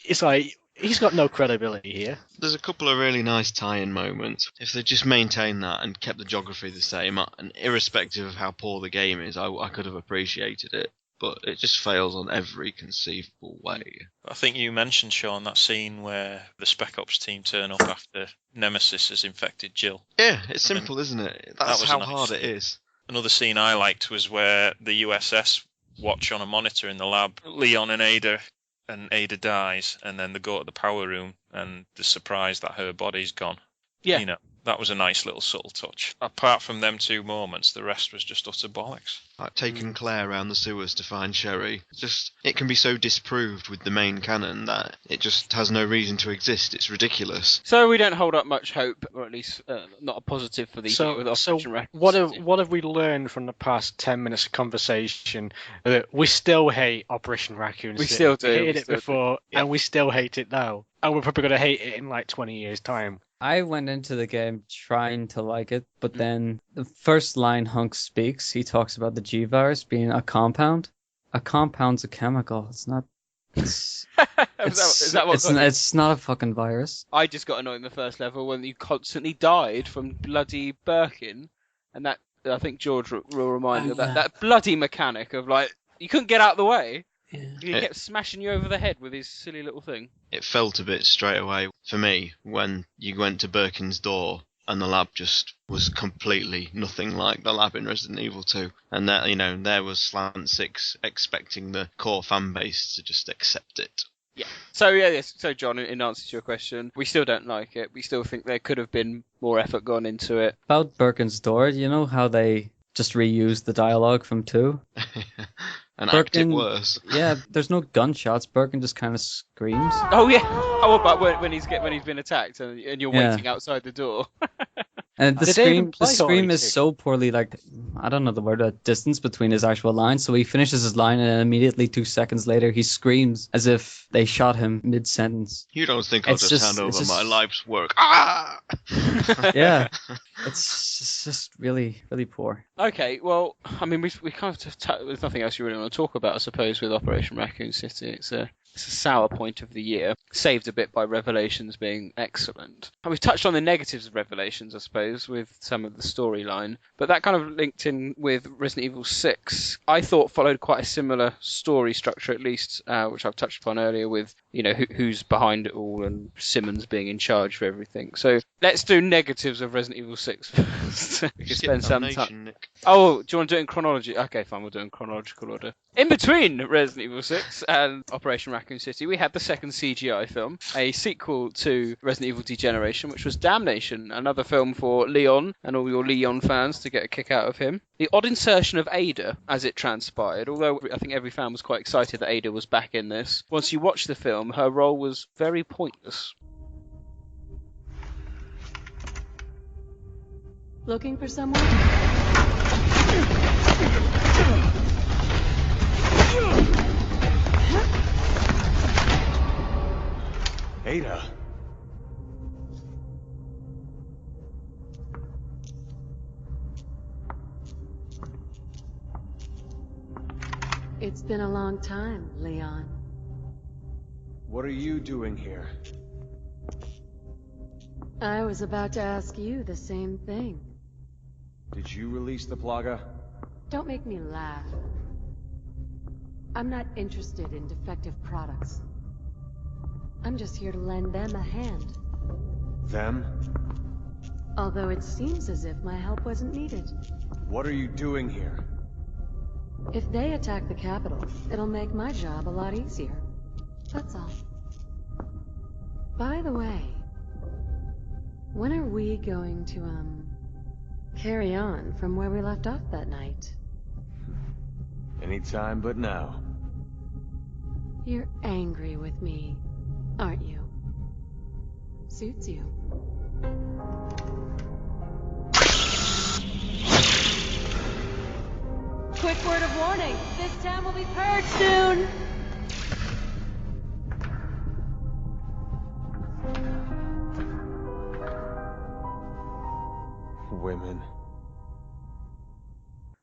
It's like, he's got no credibility here. There's a couple of really nice tie-in moments. If they just maintained that and kept the geography the same, and irrespective of how poor the game is, I could have appreciated it. But it just fails on every conceivable way. I think you mentioned, Sean, that scene where the Spec Ops team turn up after Nemesis has infected Jill. Yeah, it's simple, isn't it? That's how hard it is. Another scene I liked was where the USS watch on a monitor in the lab. Leon and Ada dies, and then they go to the power room, and they're surprised that her body's gone. Yeah. That was a nice little subtle touch. Apart from them 2 moments, the rest was just utter bollocks. Like taking Claire around the sewers to find Sherry. It can be so disproved with the main canon that it just has no reason to exist. It's ridiculous. So we don't hold up much hope, or at least not a positive for the with So Operation Raccoon City. what have we learned from the past 10 minutes of conversation? We still hate Operation Raccoon City. We still do. We hated it before, and we still hate it now. And we're probably going to hate it in like 20 years' time. I went into the game trying to like it, but then the first line Hunk speaks, he talks about the G virus being a compound. A compound's a chemical. It's not. It's, Is that what it's not a fucking virus. I just got annoyed in the first level when you constantly died from bloody Birkin, and that I think George will remind you of that bloody mechanic of like you couldn't get out of the way. He kept smashing you over the head with his silly little thing. It felt a bit straight away for me when you went to Birkin's door and the lab just was completely nothing like the lab in Resident Evil 2. And that, there was Slant 6 expecting the core fan base to just accept it. Yeah. So John, in answer to your question, we still don't like it. We still think there could have been more effort gone into it. About Birkin's door, you know how they just reused the dialogue from 2? And act it worse. Yeah, there's no gunshots. Birkin just kind of screams. Oh yeah. How about when he's been attacked and you're waiting outside the door? And the scream is so poorly, like, I don't know the word, distance between his actual lines. So he finishes his line and immediately 2 seconds later he screams as if they shot him mid-sentence. You don't think I'll just hand over my life's work? Ah! Yeah, it's just really, really poor. Okay, well, I mean, we kind of there's nothing else you really want to talk about, I suppose, with Operation Raccoon City. It's a sour point of the year, saved a bit by Revelations being excellent. And we've touched on the negatives of Revelations, I suppose, with some of the storyline, but that kind of linked in with Resident Evil 6. I thought followed quite a similar story structure, at least, which I've touched upon earlier with, who's behind it all and Simmons being in charge for everything. So let's do negatives of Resident Evil 6 first. We can spend some time. Oh, do you want to do it in chronology? Okay, fine, we'll do it in chronological order. In between Resident Evil 6 and Operation Raccoon City, we had the second CGI film, a sequel to Resident Evil Degeneration, which was Damnation, another film for Leon and all your Leon fans to get a kick out of him. The odd insertion of Ada, as it transpired, although I think every fan was quite excited that Ada was back in this. Once you watch the film, her role was very pointless. Looking for someone? Ada. It's been a long time, Leon. What are you doing here? I was about to ask you the same thing. Did you release the Plaga? Don't make me laugh. I'm not interested in defective products. I'm just here to lend them a hand. Them? Although it seems as if my help wasn't needed. What are you doing here? If they attack the capital, it'll make my job a lot easier. That's all. By the way, when are we going to, carry on from where we left off that night? Anytime but now. You're angry with me, aren't you? Suits you. Quick word of warning, this town will be purged soon! Women.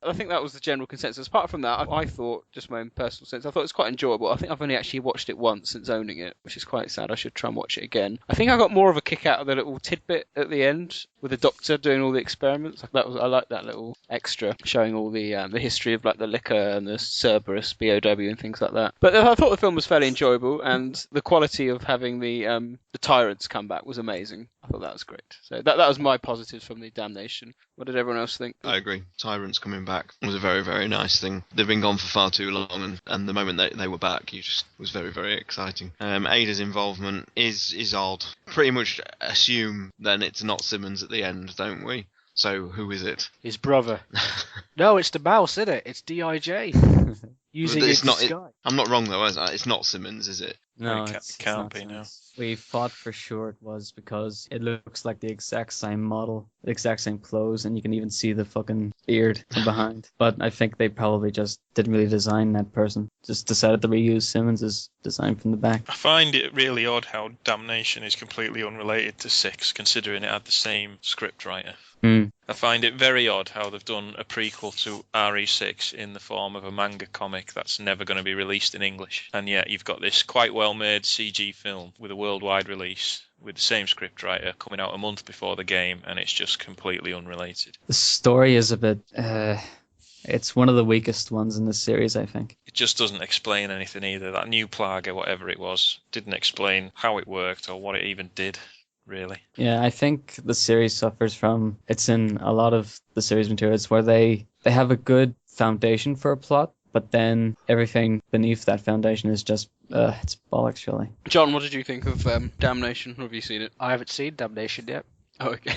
I think that was the general consensus. Apart from that, I thought, just my own personal sense, I thought it was quite enjoyable. I think I've only actually watched it once since owning it, which is quite sad. I should try and watch it again. I think I got more of a kick out of the little tidbit at the end with the doctor doing all the experiments. I like that little extra showing all the history of like the liquor and the Cerberus, BOW and things like that. But I thought the film was fairly enjoyable, and the quality of having the tyrants come back was amazing. I thought that was great. So that was my positives from the Damnation. What did everyone else think? I agree. Tyrants coming back was a very, very nice thing. They've been gone for far too long, and the moment they were back, was very, very exciting. Ada's involvement is odd. Pretty much assume then it's not Simmons at the end, don't we? So who is it? His brother. No, it's the mouse, isn't it? It's DIJ. Using It's his not. disguise. I'm not wrong though, is I? It's not Simmons, is it? No, it can't be. No. We thought for sure it was because it looks like the exact same model, the exact same clothes, and you can even see the fucking beard from behind. But I think they probably just didn't really design that person. Just decided to reuse Simmons' design from the back. I find it really odd how Damnation is completely unrelated to 6, considering it had the same scriptwriter. I find it very odd how they've done a prequel to RE6 in the form of a manga comic that's never going to be released in English. And yet you've got this quite well-made CG film with a worldwide release with the same scriptwriter coming out a month before the game, and it's just completely unrelated. The story is a bit... it's one of the weakest ones in the series, I think. It just doesn't explain anything either. That new Plaga, whatever it was, didn't explain how it worked or what it even did. Really. Yeah, I think the series suffers from, it's in a lot of the series materials where they have a good foundation for a plot, but then everything beneath that foundation is just, it's bollocks, really. John, what did you think of Damnation? Have you seen it? I haven't seen Damnation yet. Oh, okay.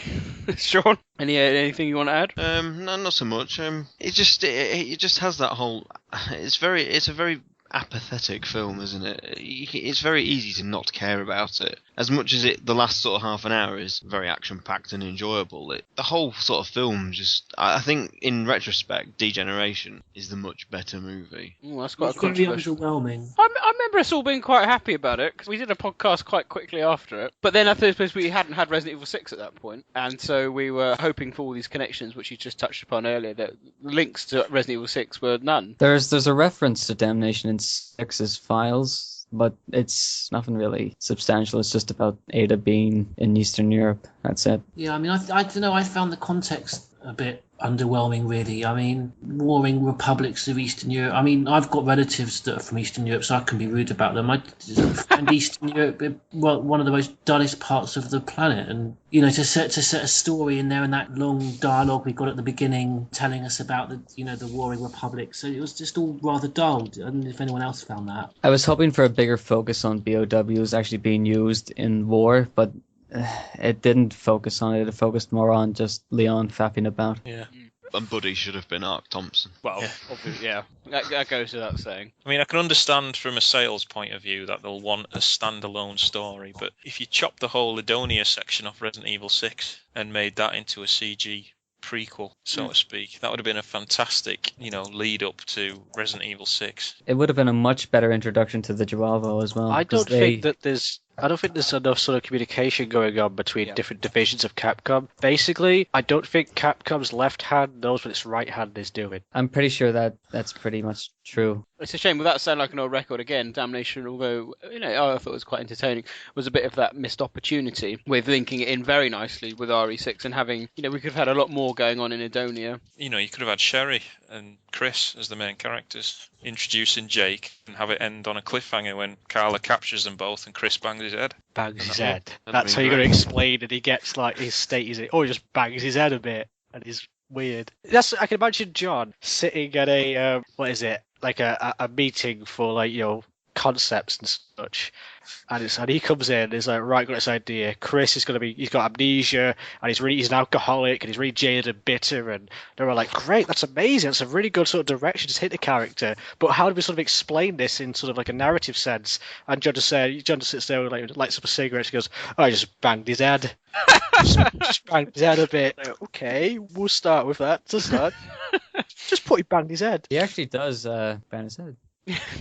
Sean, anything you want to add? No, not so much. It just has that whole. It's a very apathetic film, isn't it? It's very easy to not care about it. As much as the last sort of half an hour is very action-packed and enjoyable, the whole sort of film just... I think, in retrospect, Degeneration is the much better movie. Ooh, that's quite It's very controversial. underwhelming. I remember us all being quite happy about it, because we did a podcast quite quickly after it. But then I suppose we hadn't had Resident Evil 6 at that point, and so we were hoping for all these connections, which you just touched upon earlier, that links to Resident Evil 6 were none. There's a reference to Damnation in 6's files, but it's nothing really substantial. It's just about Ada being in Eastern Europe. That's it. Yeah, I mean, I don't know. I found the context a bit underwhelming, really. I mean, warring republics of Eastern Europe. I mean, I've got relatives that are from Eastern Europe, so I can be rude about them. I find Eastern Europe one of the most dullest parts of the planet, and to set a story in there and that long dialogue we got at the beginning telling us about the warring republics. So it was just all rather dull. I don't know if anyone else found that. I was hoping for a bigger focus on BOWs actually being used in war, but it didn't focus on it. It focused more on just Leon fapping about. Yeah. And Buddy should have been Ark Thompson. Well, obviously, yeah. That goes without saying. I mean, I can understand from a sales point of view that they'll want a standalone story, but if you chop the whole Edonia section off Resident Evil 6 and made that into a CG prequel, so to speak, that would have been a fantastic, lead up to Resident Evil 6. It would have been a much better introduction to the Joavo as well. I don't think there's enough sort of communication going on between different divisions of Capcom. Basically, I don't think Capcom's left hand knows what its right hand is doing. I'm pretty sure that's pretty much true. It's a shame, without sounding like an old record again, Damnation, although, I thought it was quite entertaining, was a bit of that missed opportunity with linking it in very nicely with RE6 and having, we could have had a lot more going on in Edonia. You could have had Sherry and Chris as the main characters, introducing Jake, and have it end on a cliffhanger when Carla captures them both and Chris bangs his head. Bangs his head. That's how you're going to explain it. He gets his state, he just bangs his head a bit, and it's weird. I can imagine John sitting at a, like a meeting for concepts and such, and he comes in and he's like, right, got this idea. Chris is he's got amnesia and he's an alcoholic and he's really jaded and bitter, and they're all like, great, that's amazing, that's a really good sort of direction to hit the character, but how do we sort of explain this in sort of like a narrative sense? And John just sits there and lights up a cigarette. She goes, I just banged his head. just banged his head a bit. Okay, we'll start with that to start. Just put he banged his head. He actually does bang his head.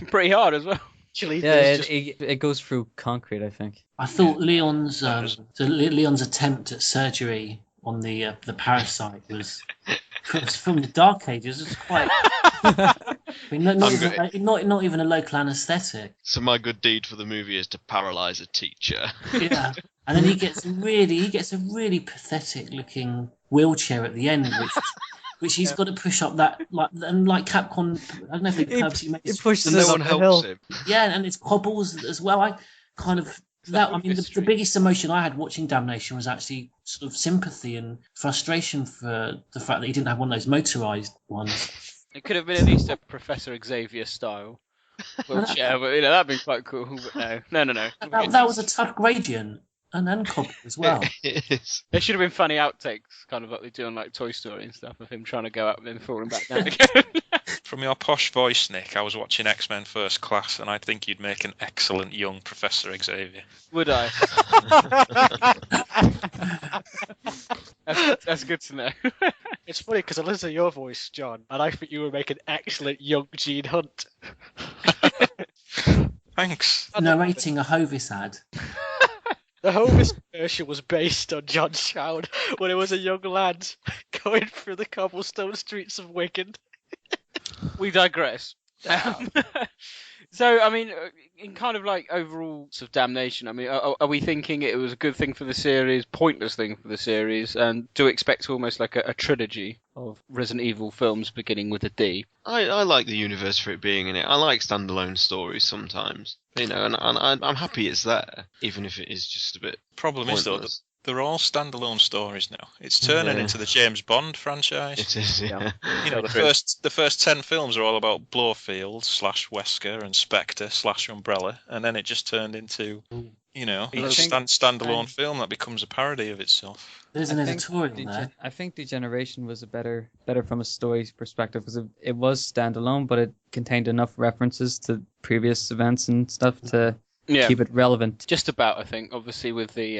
Pretty hard as well. Yeah, it goes through concrete, I think. I thought Leon's attempt at surgery on the parasite was from the Dark Ages. It's quite. Not even a local anaesthetic. So my good deed for the movie is to paralyse a teacher. Yeah, and then he gets a really pathetic looking wheelchair at the end, which he's got to push up that like Capcom. I don't know if they purposely make it. Pushes no one helps him. Yeah, and it's cobbles as well. I kind of The biggest emotion I had watching Damnation was actually sort of sympathy and frustration for the fact that he didn't have one of those motorized ones. It could have been at least a Professor Xavier style wheelchair, but that'd been quite cool. But no. That was a tough gradient and copy as well. There should have been funny outtakes, kind of like they do on like Toy Story and stuff, of him trying to go up and then falling back down again. From your posh voice, Nick, I was watching X-Men First Class, and I think you'd make an excellent young Professor Xavier. Would I? That's good to know. It's funny because I listen to your voice, John, and I think you would make an excellent young Gene Hunt. Thanks. Narrating a Hovis ad. The Hovis version was based on John's child when he was a young lad going through the cobblestone streets of Wigan. We digress. So, I mean, in kind of like overall sort of Damnation, I mean, are we thinking it was a good thing for the series, pointless thing for the series, and do we expect almost like a trilogy of Resident Evil films beginning with a D? I like the universe for it being in it. I like standalone stories sometimes, and I'm happy it's there, even if it is just a bit Problem pointless. is, though, they're all standalone stories now. It's turning into the James Bond franchise. It is, yeah. The first 10 films are all about Blofeld / Wesker and Spectre / Umbrella, and then it just turned into, a standalone film that becomes a parody of itself. There's an editorial there. I think Degeneration was better from a story perspective because it was standalone, but it contained enough references to previous events and stuff to keep it relevant. Just about, I think, obviously with the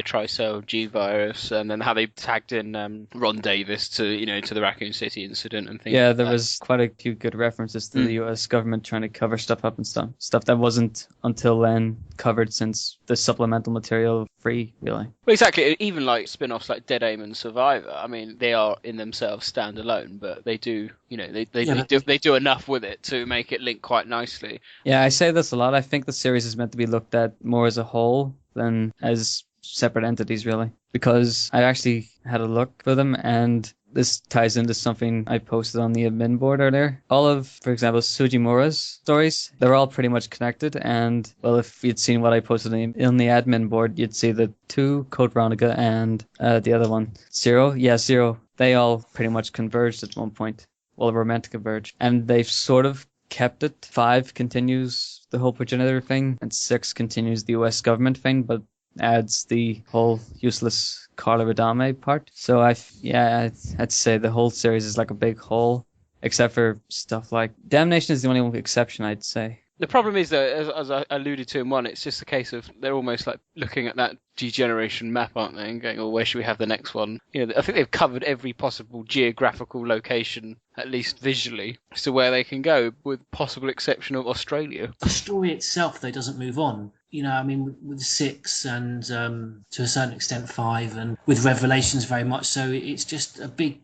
Tricell G virus, and then how they tagged in Ron Davis to the Raccoon City incident and things. Yeah, there was quite a few good references to the U.S. government trying to cover stuff up and stuff that wasn't until then covered since the supplemental material free, really. Well, exactly. Even like spin-offs like Dead Aim and Survivor. I mean, they are in themselves standalone, but they do, they do enough with it to make it link quite nicely. Yeah, I say this a lot. I think the series is meant to be looked at more as a whole than as separate entities, really. Because I actually had a look for them, and this ties into something I posted on the admin board earlier. All of, for example, Sujimura's stories, they're all pretty much connected. And, well, if you'd seen what I posted in the admin board, you'd see the 2, Code Veronica, and the other one, Zero. Yeah, Zero. They all pretty much converged at one point. Well, were meant to converge. And they've sort of kept it. 5 continues the whole progenitor thing, and 6 continues the US government thing, but adds the whole useless Carla Radame part. So I'd say the whole series is like a big whole, except for stuff like Damnation is the only exception, I'd say. The problem is that, as I alluded to in one, it's just a case of they're almost like looking at that degeneration map, aren't they, and going, "Oh, where should we have the next one?" I think they've covered every possible geographical location, at least visually, as to where they can go, with possible exception of Australia. The story itself, though, doesn't move on. With 6 and to a certain extent 5, and with Revelations very much so, it's just a big,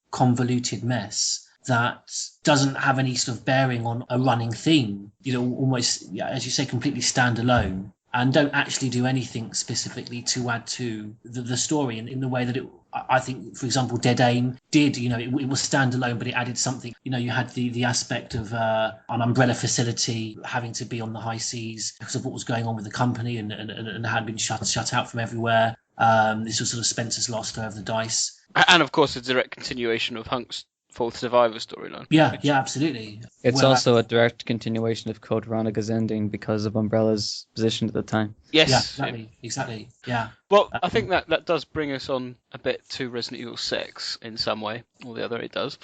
convoluted mess that doesn't have any sort of bearing on a running theme, almost, as you say, completely standalone, and don't actually do anything specifically to add to the story in the way that I think, for example, Dead Aim did. It was standalone, but it added something. You had the aspect of an umbrella facility having to be on the high seas because of what was going on with the company and had been shut out from everywhere. This was sort of Spencer's last throw of the dice. And, of course, a direct continuation of Hunk's Fourth Survivor storyline. Yeah, absolutely. It's also a direct continuation of Code Veronica's ending because of Umbrella's position at the time. Yes. Yeah, exactly. Yeah. Well, I think that does bring us on a bit to Resident Evil 6 in some way, or the other it does.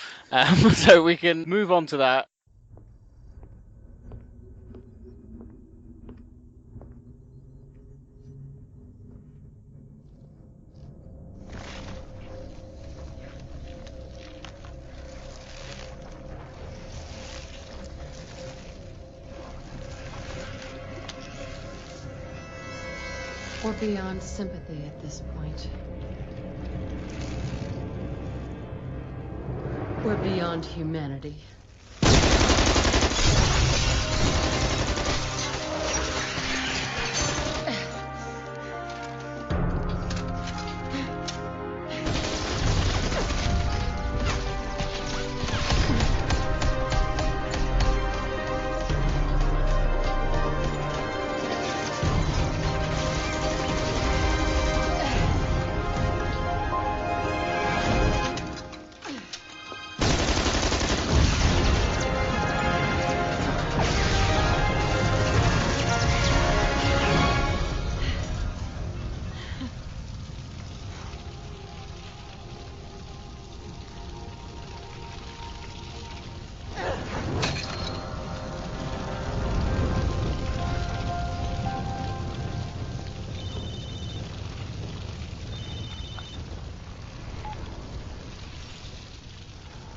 So we can move on to that. Or beyond sympathy at this point. We're beyond humanity.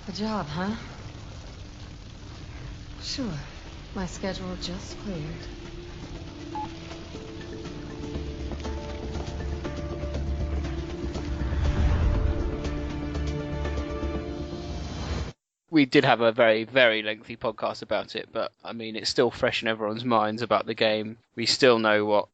The job, huh? Sure. My schedule just cleared. We did have a very, very lengthy podcast about it, but I mean, it's still fresh in everyone's minds about the game. We still know what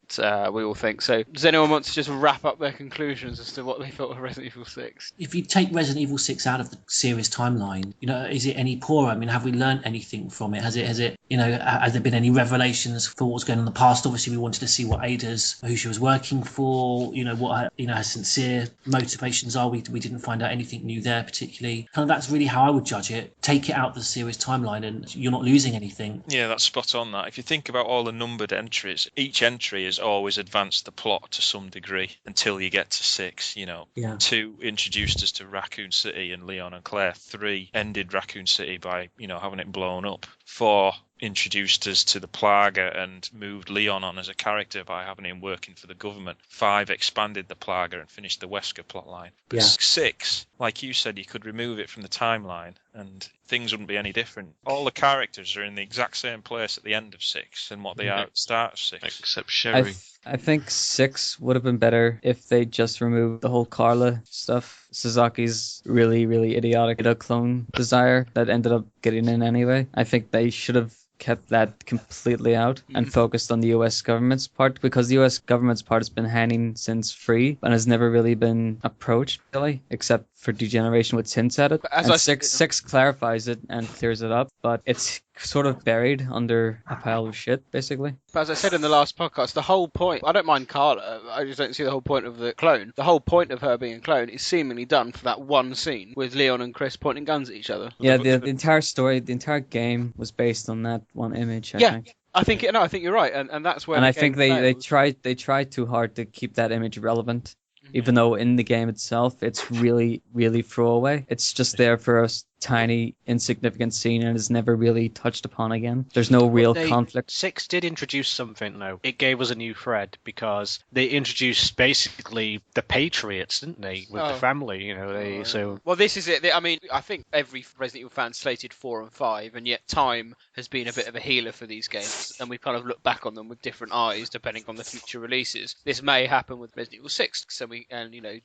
we all think. So, does anyone want to just wrap up their conclusions as to what they thought of Resident Evil 6? If you take Resident Evil 6 out of the series timeline, is it any poorer? I mean, have we learned anything from it? Has it, has there been any revelations for what's going on in the past? Obviously, we wanted to see what who she was working for, what her sincere motivations are. We didn't find out anything new there particularly. Kind of that's really how I would judge it. Take it out of the series timeline and you're not losing anything. Yeah, that's spot on that. If you think about all the numbered entries, each entry has always advanced the plot to some degree until you get to 6, Yeah. 2 introduced us to Raccoon City and Leon and Claire. 3 ended Raccoon City by, having it blown up. 4 introduced us to the Plaga and moved Leon on as a character by having him working for the government. 5 expanded the Plaga and finished the Wesker plotline. But Yeah. 6, like you said, you could remove it from the timeline and things wouldn't be any different. All the characters are in the exact same place at the end of 6 and what they are at the start of 6. Except Sherry. I think 6 would have been better if they just removed the whole Carla stuff. Suzaki's really, really idiotic clone desire that ended up getting in anyway. I think they should have kept that completely out and focused on the US government's part, because the US government's part has been hanging since Free and has never really been approached really, except for Degeneration with hints at it. As And I- 6 clarifies it and clears it up, but it's sort of buried under a pile of shit, basically. But as I said in the last podcast, the whole point, I don't mind Carla, I just don't see the whole point of the clone. The whole point of her being a clone is seemingly done for that one scene with Leon and Chris pointing guns at each other. Yeah, the entire story, the entire game was based on that one image, I Yeah, think. I think you're right, and that's where. And the I think game they fails. tried too hard to keep that image relevant, even though in the game itself it's really, really throwaway. It's just there for a tiny, insignificant scene and is never really touched upon again. There's no real conflict. 6 did introduce something, though. It gave us a new thread because they introduced basically the Patriots, didn't they, with the family? Well, this is it. I mean, I think every Resident Evil fan slated 4 and 5, and yet time has been a bit of a healer for these games, and we kind of look back on them with different eyes depending on the future releases. This may happen with Resident Evil 6,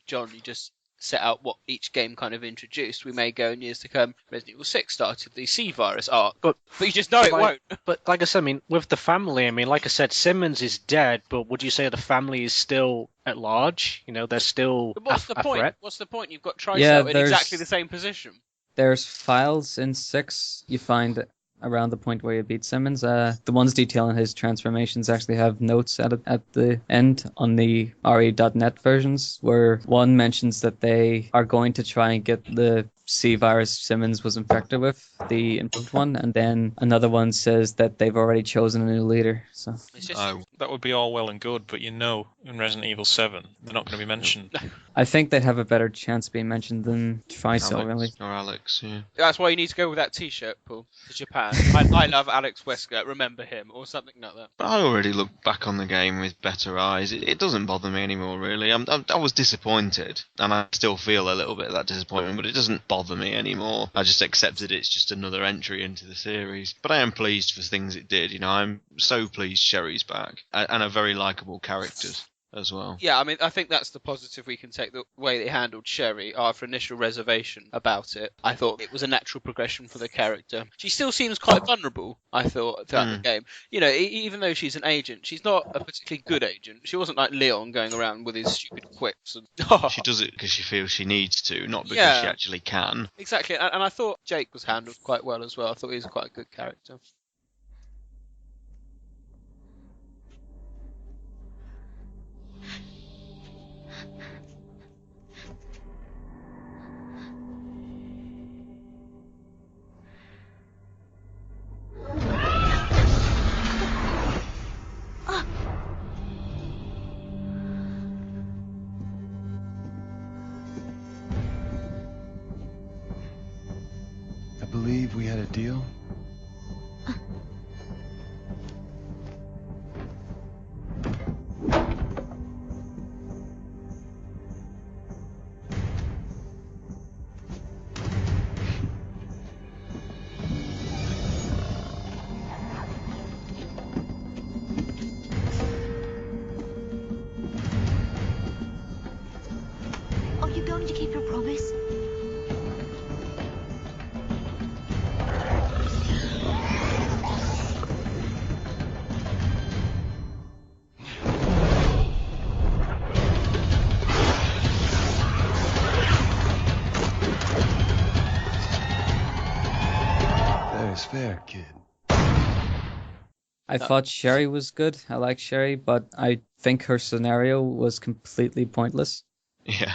John, you just set out what each game kind of introduced. We may go in years to come. Resident Evil 6 started the C-Virus arc, but you just know it won't. But like I said, I mean, with the family, I mean, like I said, Simmons is dead, but would you say the family is still at large? They're still But what's the a point? threat? What's the point? You've got Tricell Yeah, in there's- exactly the same position. There's files in 6 you find around the point where you beat Simmons. The ones detailing his transformations actually have notes at the end on the RE.net versions, where one mentions that they are going to try and get the C virus Simmons was infected with, the improved one, and then another one says that they've already chosen a new leader. So That would be all well and good, but in Resident Evil 7, they're not going to be mentioned. I think they'd have a better chance being mentioned than Tricell, really. Or Alex, yeah. That's why you need to go with that T-shirt, Paul, to Japan. I love Alex Wesker, remember him, or something like that. But I already look back on the game with better eyes. It doesn't bother me anymore, really. I was disappointed, and I still feel a little bit of that disappointment, but it doesn't bother me anymore. I just accepted it's just another entry into the series. But I am pleased for things it did. I'm so pleased Sherry's back, and are very likeable characters as well. Yeah, I mean, I think that's the positive we can take, the way they handled Sherry. After initial reservation about it, I thought it was a natural progression for the character. She still seems quite vulnerable, I thought, throughout the game. Even though she's an agent, she's not a particularly good agent. She wasn't like Leon going around with his stupid quips. And She does it because she feels she needs to, not because Yeah. she actually can. Exactly, and I thought Jake was handled quite well as well. I thought he was quite a good character. I believe we had a deal. fair, kid. I thought Sherry was good. I like Sherry, but I think her scenario was completely pointless. Yeah.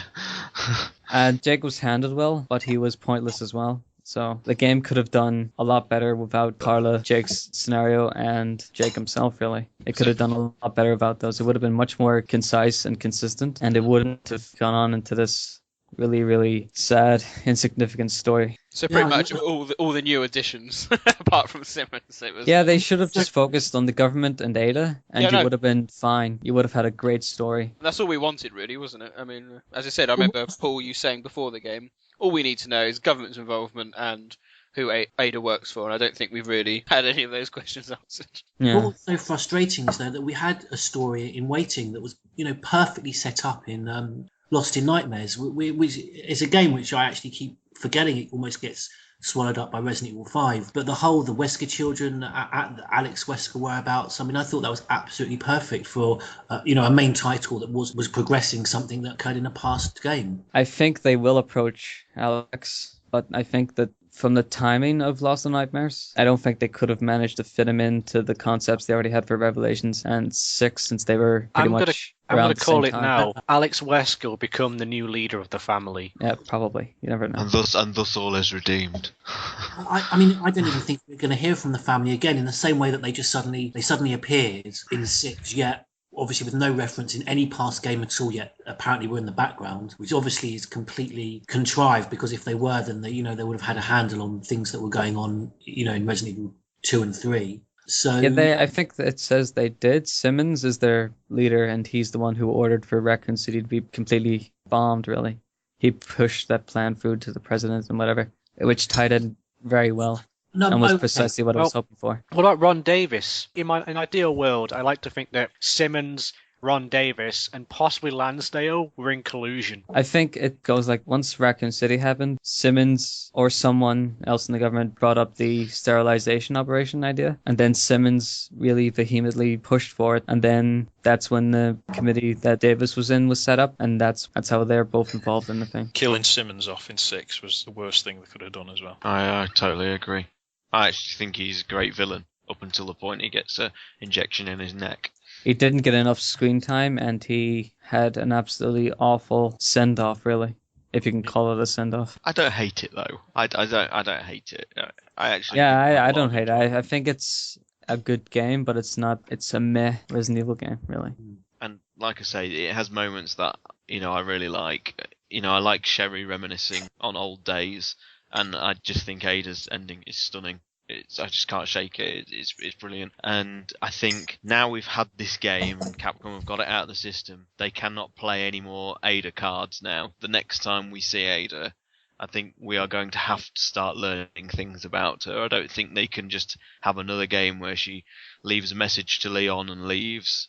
And Jake was handled well, but he was pointless as well. So the game could have done a lot better without Carla, Jake's scenario, and Jake himself, really. It could have done a lot better without those. It would have been much more concise and consistent, and it wouldn't have gone on into this really, really sad, insignificant story. So pretty much all the new additions, apart from Simmons, it was. Yeah, they should have just focused on the government and Ada, and Yeah, you no. would have been fine. You would have had a great story. That's all we wanted, really, wasn't it? I mean, as I said, I remember Paul, you saying before the game, all we need to know is government's involvement and who Ada works for, and I don't think we've really had any of those questions answered. What was so frustrating is though that we had a story in waiting that was, perfectly set up in Lost in Nightmares. It's a game which I actually keep forgetting. It almost gets swallowed up by Resident Evil 5. But the Wesker children at Alex Wesker whereabouts, I mean, I thought that was absolutely perfect for, a main title that was progressing something that occurred in a past game. I think they will approach Alex, but I think that from the timing of Lost in Nightmares, I don't think they could have managed to fit him into the concepts they already had for Revelations and 6, since they were pretty much I'm around going the to call same it time. now. Alex Wesker will become the new leader of the family. Yeah, probably. You never know. And thus all is redeemed. I mean, I don't even think we're going to hear from the family again in the same way that they suddenly appeared in 6, yet obviously with no reference in any past game at all, yet apparently we're in the background, which obviously is completely contrived, because if they were, then they would have had a handle on things that were going on, in Resident Evil 2 and 3. So I think that it says they did. Simmons is their leader, and he's the one who ordered for Raccoon City to be completely bombed, really. He pushed that planned food to the president and whatever, which tied in very well. And was precisely what I was hoping for. What about Ron Davis? In an ideal world, I like to think that Simmons, Ron Davis, and possibly Lansdale were in collusion. I think it goes like, once Raccoon City happened, Simmons or someone else in the government brought up the sterilization operation idea, and then Simmons really vehemently pushed for it, and then that's when the committee that Davis was in was set up, and that's how they're both involved in the thing. Killing Simmons off in 6 was the worst thing they could have done as well. I totally agree. I actually think he's a great villain up until the point he gets an injection in his neck. He didn't get enough screen time, and he had an absolutely awful send-off, really, if you can call it a send-off. I don't hate it though. I don't hate it. I actually. Yeah, I don't hate it. I think it's a good game, but it's not. It's a meh Resident Evil game, really. And like I say, it has moments that I really like. I like Sherry reminiscing on old days, and I just think Ada's ending is stunning. I just can't shake it. It's brilliant. And I think now we've had this game and Capcom have got it out of the system, they cannot play any more Ada cards now. The next time we see Ada, I think we are going to have to start learning things about her. I don't think they can just have another game where she leaves a message to Leon and leaves.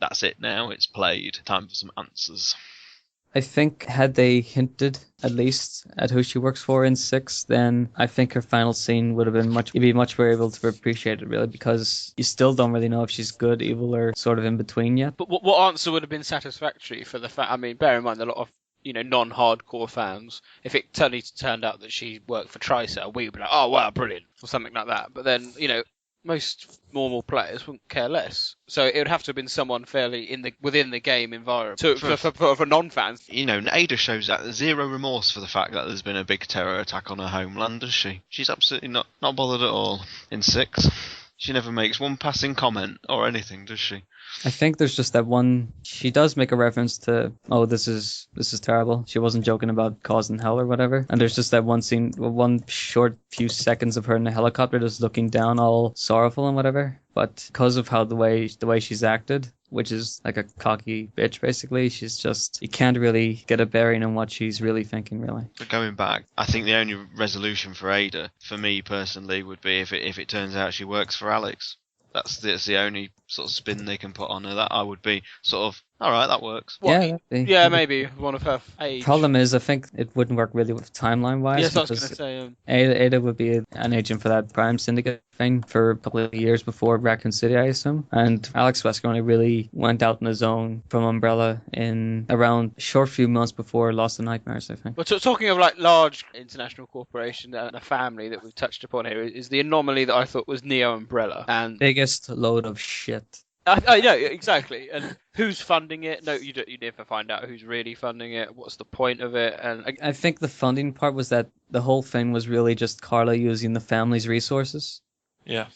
That's it now. It's played. Time for some answers. I think had they hinted at least at who she works for in 6, then I think her final scene would have been you'd be much more able to appreciate it, really, because you still don't really know if she's good, evil, or sort of in between yet. But what answer would have been satisfactory for the fact? I mean, bear in mind a lot of non-hardcore fans, if it turned out that she worked for Tricell, we would be like, oh wow, brilliant, or something like that. But then most normal players wouldn't care less. So it would have to have been someone fairly within the game environment. For non-fans. Ada shows that zero remorse for the fact that there's been a big terror attack on her homeland, does she? She's absolutely not bothered at all. In 6, she never makes one passing comment or anything, does she? I think there's just that one. She does make a reference to, oh, this is terrible. She wasn't joking about causing hell or whatever. And there's just that one scene, one short few seconds of her in the helicopter just looking down, all sorrowful and whatever. But because of how the way she's acted, which is like a cocky bitch basically, she's just, you can't really get a bearing on what she's really thinking, really. But going back, I think the only resolution for Ada, for me personally, would be if it turns out she works for Alex. That's the only sort of spin they can put on her. That I would be sort of, all right, that works. Yeah, maybe one of her age. Problem is, I think it wouldn't work really with timeline-wise. Yes, I was going to say. Ada would be an agent for that Prime Syndicate thing for a couple of years before Raccoon City, I assume. And Alex Wesker only really went out on his own from Umbrella in around a short few months before Lost in Nightmares, I think. Well, talking of like large international corporation and a family that we've touched upon here is the anomaly that I thought was Neo Umbrella. And biggest load of shit. I know, exactly. And who's funding it? No, you never find out who's really funding it. What's the point of it? And I think the funding part was that the whole thing was really just Carla using the family's resources. Yeah.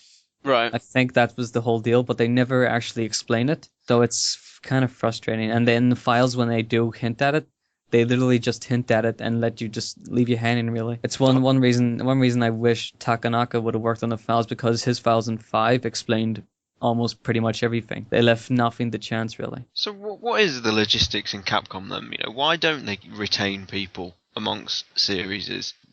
Right. I think that was the whole deal, but they never actually explain it. So it's kind of frustrating. And then the files, when they do hint at it, they literally just hint at it and let you just leave you hanging, really. It's one reason I wish Takanaka would have worked on the files, because his files in 5 explained almost pretty much everything. They left nothing to chance, really. So what is the logistics in Capcom then? You know, why don't they retain people amongst series?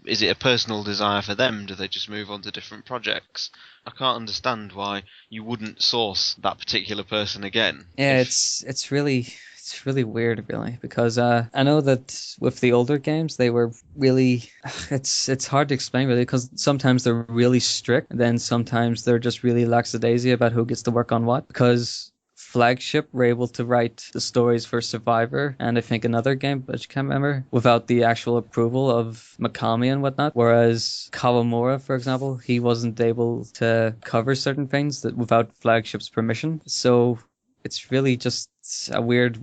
Is it a personal desire for them? Do they just move on to different projects? I can't understand why you wouldn't source that particular person again. Yeah, it's really weird, really, because I know that with the older games they were really it's hard to explain, really, because sometimes they're really strict, and then sometimes they're just really lackadaisy about who gets to work on what. Because Flagship were able to write the stories for Survivor and I think another game, but I can't remember, without the actual approval of Mikami and whatnot. Whereas Kawamura, for example, he wasn't able to cover certain things without Flagship's permission. So it's really just a weird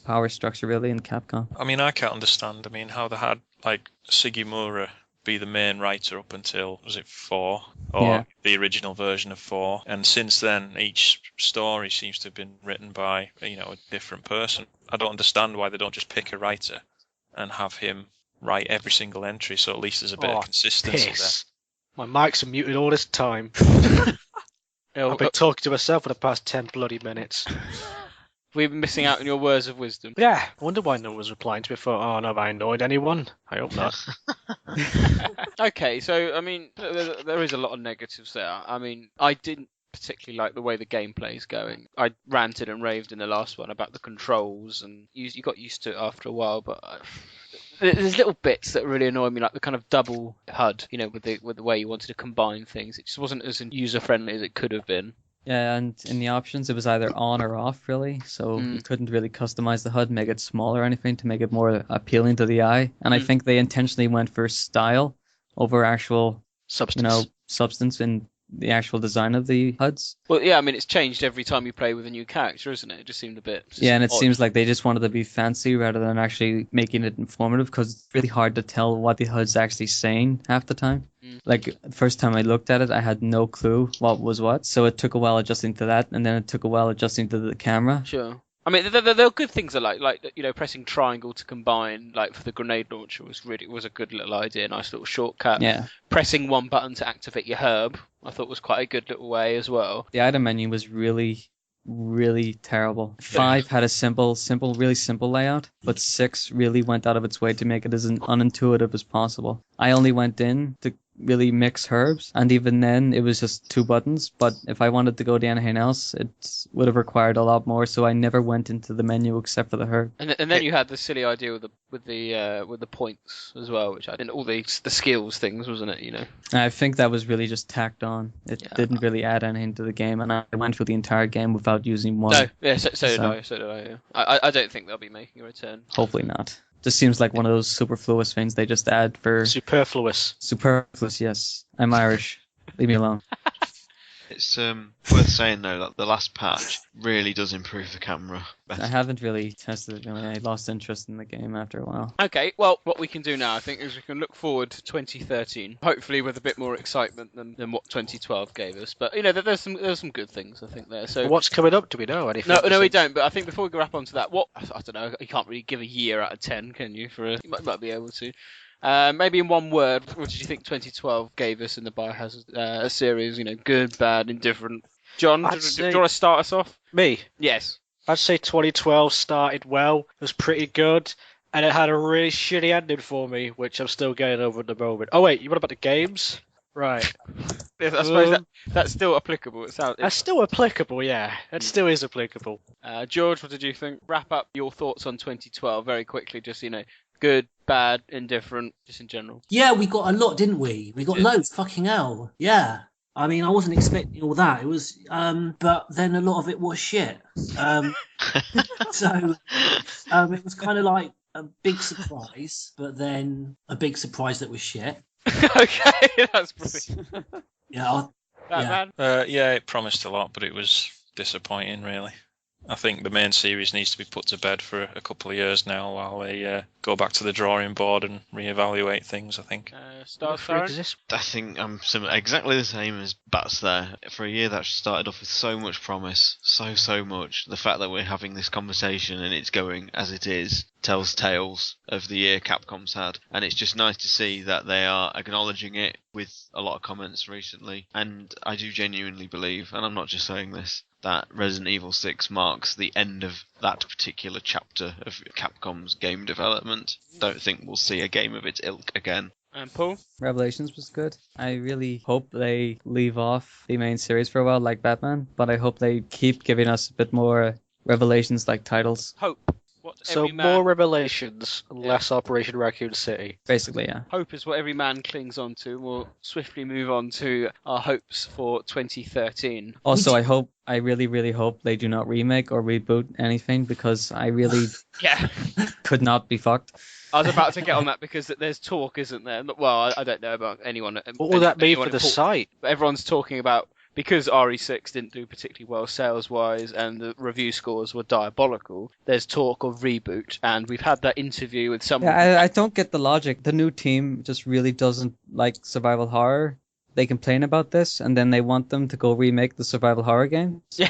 power structure, really, in Capcom. I mean, I can't understand. I mean, how they had like Sugimura be the main writer up until, was it 4? Or the original version of 4. And since then, each story seems to have been written by, a different person. I don't understand why they don't just pick a writer and have him write every single entry, so at least there's a bit of consistency piss. There. My mic's muted all this time. I've been talking to myself for the past 10 bloody minutes. We've been missing out on your words of wisdom. Yeah, I wonder why no one was replying to me. Oh, no, have I annoyed anyone? I hope not. Okay, so, I mean, there is a lot of negatives there. I mean, I didn't particularly like the way the gameplay is going. I ranted and raved in the last one about the controls, and you got used to it after a while, but there's little bits that really annoy me, like the kind of double HUD, with the way you wanted to combine things. It just wasn't as user-friendly as it could have been. Yeah, and in the options, it was either on or off, really. So you couldn't really customize the HUD, make it smaller or anything to make it more appealing to the eye. And I think they intentionally went for style over actual substance in the actual design of the HUDs. Well, yeah, I mean, it's changed every time you play with a new character, isn't it? It just seemed a bit... Yeah, and it odd. seems like they just wanted to be fancy rather than actually making it informative, because it's really hard to tell what the HUD's actually saying half the time. Like, the first time I looked at it, I had no clue what was what, so it took a while adjusting to that, and then it took a while adjusting to the camera. Sure. I mean, there are good things that like pressing triangle to combine, like for the grenade launcher was a good little idea, nice little shortcut. Yeah. Pressing one button to activate your herb, I thought was quite a good little way as well. The item menu was really terrible. 5 had a really simple layout, but 6 really went out of its way to make it as unintuitive as possible. I only went in to really mix herbs, and even then it was just 2 buttons, but if I wanted to go to anything else it would have required a lot more, so I never went into the menu except for the herb. And then you had the silly idea with the points as well, which I didn't, all the skills things, wasn't it, I think that was really just tacked on. It didn't really add anything to the game, and I went through the entire game without using one. No, yeah, so did I. Yeah. I don't think they'll be making a return. Hopefully not. Just seems like one of those superfluous things they just add for... Superfluous, yes. I'm Irish. Leave me alone. It's worth saying, though, that the last patch really does improve the camera. I haven't really tested it, really. I lost interest in the game after a while. Okay, well, what we can do now, I think, is we can look forward to 2013, hopefully with a bit more excitement than what 2012 gave us. But, there's some good things, I think, there. So what's coming up? Do we know anything? No, we don't. But I think before we wrap onto that, I don't know, you can't really give a year out of 10, can you? You might be able to. Maybe in one word, what did you think 2012 gave us in the Biohazard series? Good, bad, indifferent. John, do you want to start us off? Me? Yes. I'd say 2012 started well. It was pretty good. And it had a really shitty ending for me, which I'm still getting over at the moment. Oh, wait, you want about the games? Right. I suppose that's still applicable. That's still applicable, yeah. It still is applicable. George, what did you think? Wrap up your thoughts on 2012 very quickly, just, good, bad, indifferent, just in general. Yeah, we got a lot, didn't we? We got loads, fucking hell. Yeah. I mean, I wasn't expecting all that. It was, but then a lot of it was shit. So it was kind of like a big surprise, but then a big surprise that was shit. Okay, that's brilliant. Yeah, Batman? Yeah, it promised a lot, but it was disappointing, really. I think the main series needs to be put to bed for a couple of years now while they go back to the drawing board and reevaluate things, I think. I think I'm exactly the same as Bats there. For a year that started off with so much promise, so much, the fact that we're having this conversation and it's going as it is tells tales of the year Capcom's had. And it's just nice to see that they are acknowledging it with a lot of comments recently. And I do genuinely believe, and I'm not just saying this, that Resident Evil 6 marks the end of that particular chapter of Capcom's game development. Don't think we'll see a game of its ilk again. And Paul? Revelations was good. I really hope they leave off the main series for a while, like Batman, but I hope they keep giving us a bit more Revelations-like titles. Hope. So more Revelations, less Operation Raccoon City. Basically, yeah. Hope is what every man clings on to. We'll swiftly move on to our hopes for 2013. Also, I really hope they do not remake or reboot anything, because I really could not be fucked. I was about to get on that because there's talk, isn't there? Well, I don't know about anyone. What will that mean for the site? But everyone's talking about, because RE6 didn't do particularly well sales-wise and the review scores were diabolical, there's talk of reboot. And we've had that interview with someone... Yeah, I don't get the logic. The new team just really doesn't like survival horror. They complain about this, and then they want them to go remake the survival horror game. Yeah.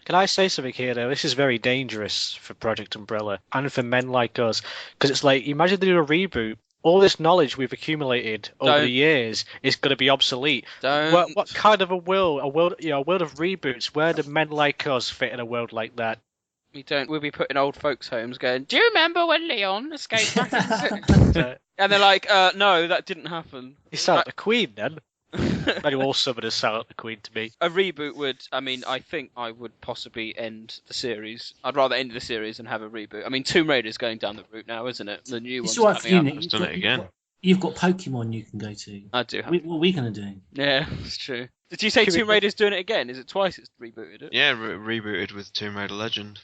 Can I say something here, though? This is very dangerous for Project Umbrella and for men like us. Because it's like, imagine they do a reboot. All this knowledge we've accumulated over the years is going to be obsolete. What kind of a world of reboots? Where do men like us fit in a world like that? We'll be put in old folks' homes going, do you remember when Leon escaped back And they're like, no, that didn't happen. He sounded like the Queen, then. Maybe all summoners sound like the Queen to me. A reboot would, I think I would possibly end the series. I'd rather end the series than have a reboot. I mean, Tomb Raider's going down the route now, isn't it? The new one's coming out. It's done it again. You've got Pokemon you can go to. I do have. What are we going to do? Yeah, it's true. Did you say Tomb Raider's doing it again? Is it twice it's rebooted it? Yeah, rebooted with Tomb Raider Legend.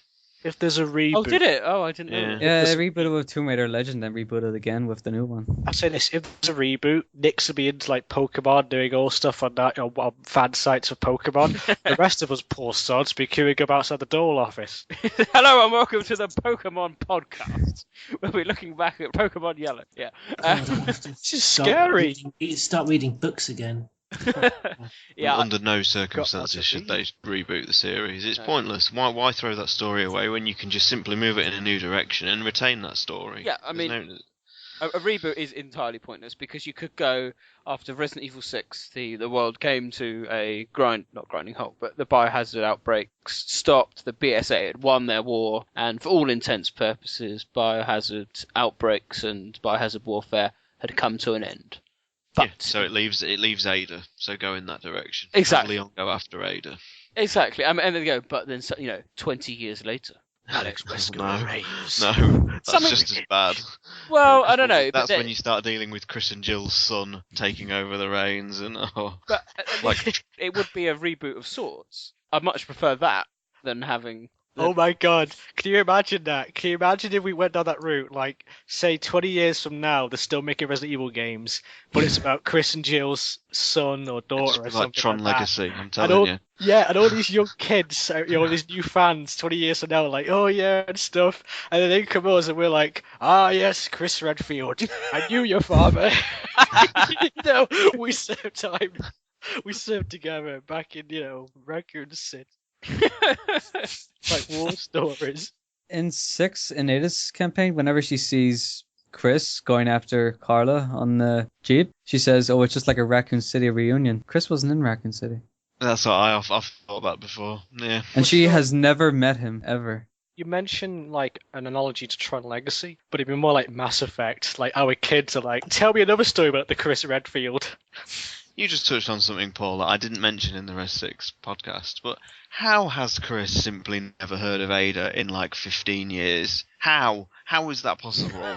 If there's a reboot... Oh, did it? Oh, I didn't know. Yeah, rebooted with Tomb Raider Legend, then rebooted again with the new one. I'll say this, if there's a reboot, Nick's will be into like Pokemon, doing all stuff on that, on fan sites of Pokemon. The rest of us poor sods be queuing up outside the Dole office. Hello and welcome to the Pokemon podcast. We'll be looking back at Pokemon Yellow. Yeah. This is scary. Start reading books again. Yeah. Under no circumstances should they reboot the series. It's pointless. Why throw that story away when you can just simply move it in a new direction and retain that story? Yeah, I mean, a reboot is entirely pointless because you could go after Resident Evil 6. The world came to a not grinding halt, but the biohazard outbreaks stopped. The BSA had won their war, and for all intents and purposes, biohazard outbreaks and biohazard warfare had come to an end. But, so it leaves Ada. So go in that direction. Exactly. Leon go after Ada. Exactly. And then they go, but then 20 years later, Alex Wesker reigns. No, that's just as bad. Well, I don't know. That's when you start dealing with Chris and Jill's son taking over the reins, and But it would be a reboot of sorts. I'd much prefer that than having. Oh my god, can you imagine that? Can you imagine if we went down that route? Like, say 20 years from now, they're still making Resident Evil games, but it's about Chris and Jill's son or daughter or something like Tron like Legacy, that. I'm telling you. Yeah, and all these young kids, these new fans 20 years from now are like, oh yeah, and stuff. And then they come us and we're like, ah yes, Chris Redfield, I knew your father. We served time. We served together back in, Raccoon City. Like war stories. In 6, in Ada's campaign, whenever she sees Chris going after Carla on the Jeep, she says, oh, it's just like a Raccoon City reunion. Chris wasn't in Raccoon City. That's what I've thought about before. Yeah. And she has never met him, ever. You mentioned, like, an analogy to Tron Legacy, but it'd be more like Mass Effect. Like, our kids are like, tell me another story about the Chris Redfield. You just touched on something, Paul, that I didn't mention in the Res 6 podcast, but how has Chris simply never heard of Ada in like 15 years? How? How is that possible?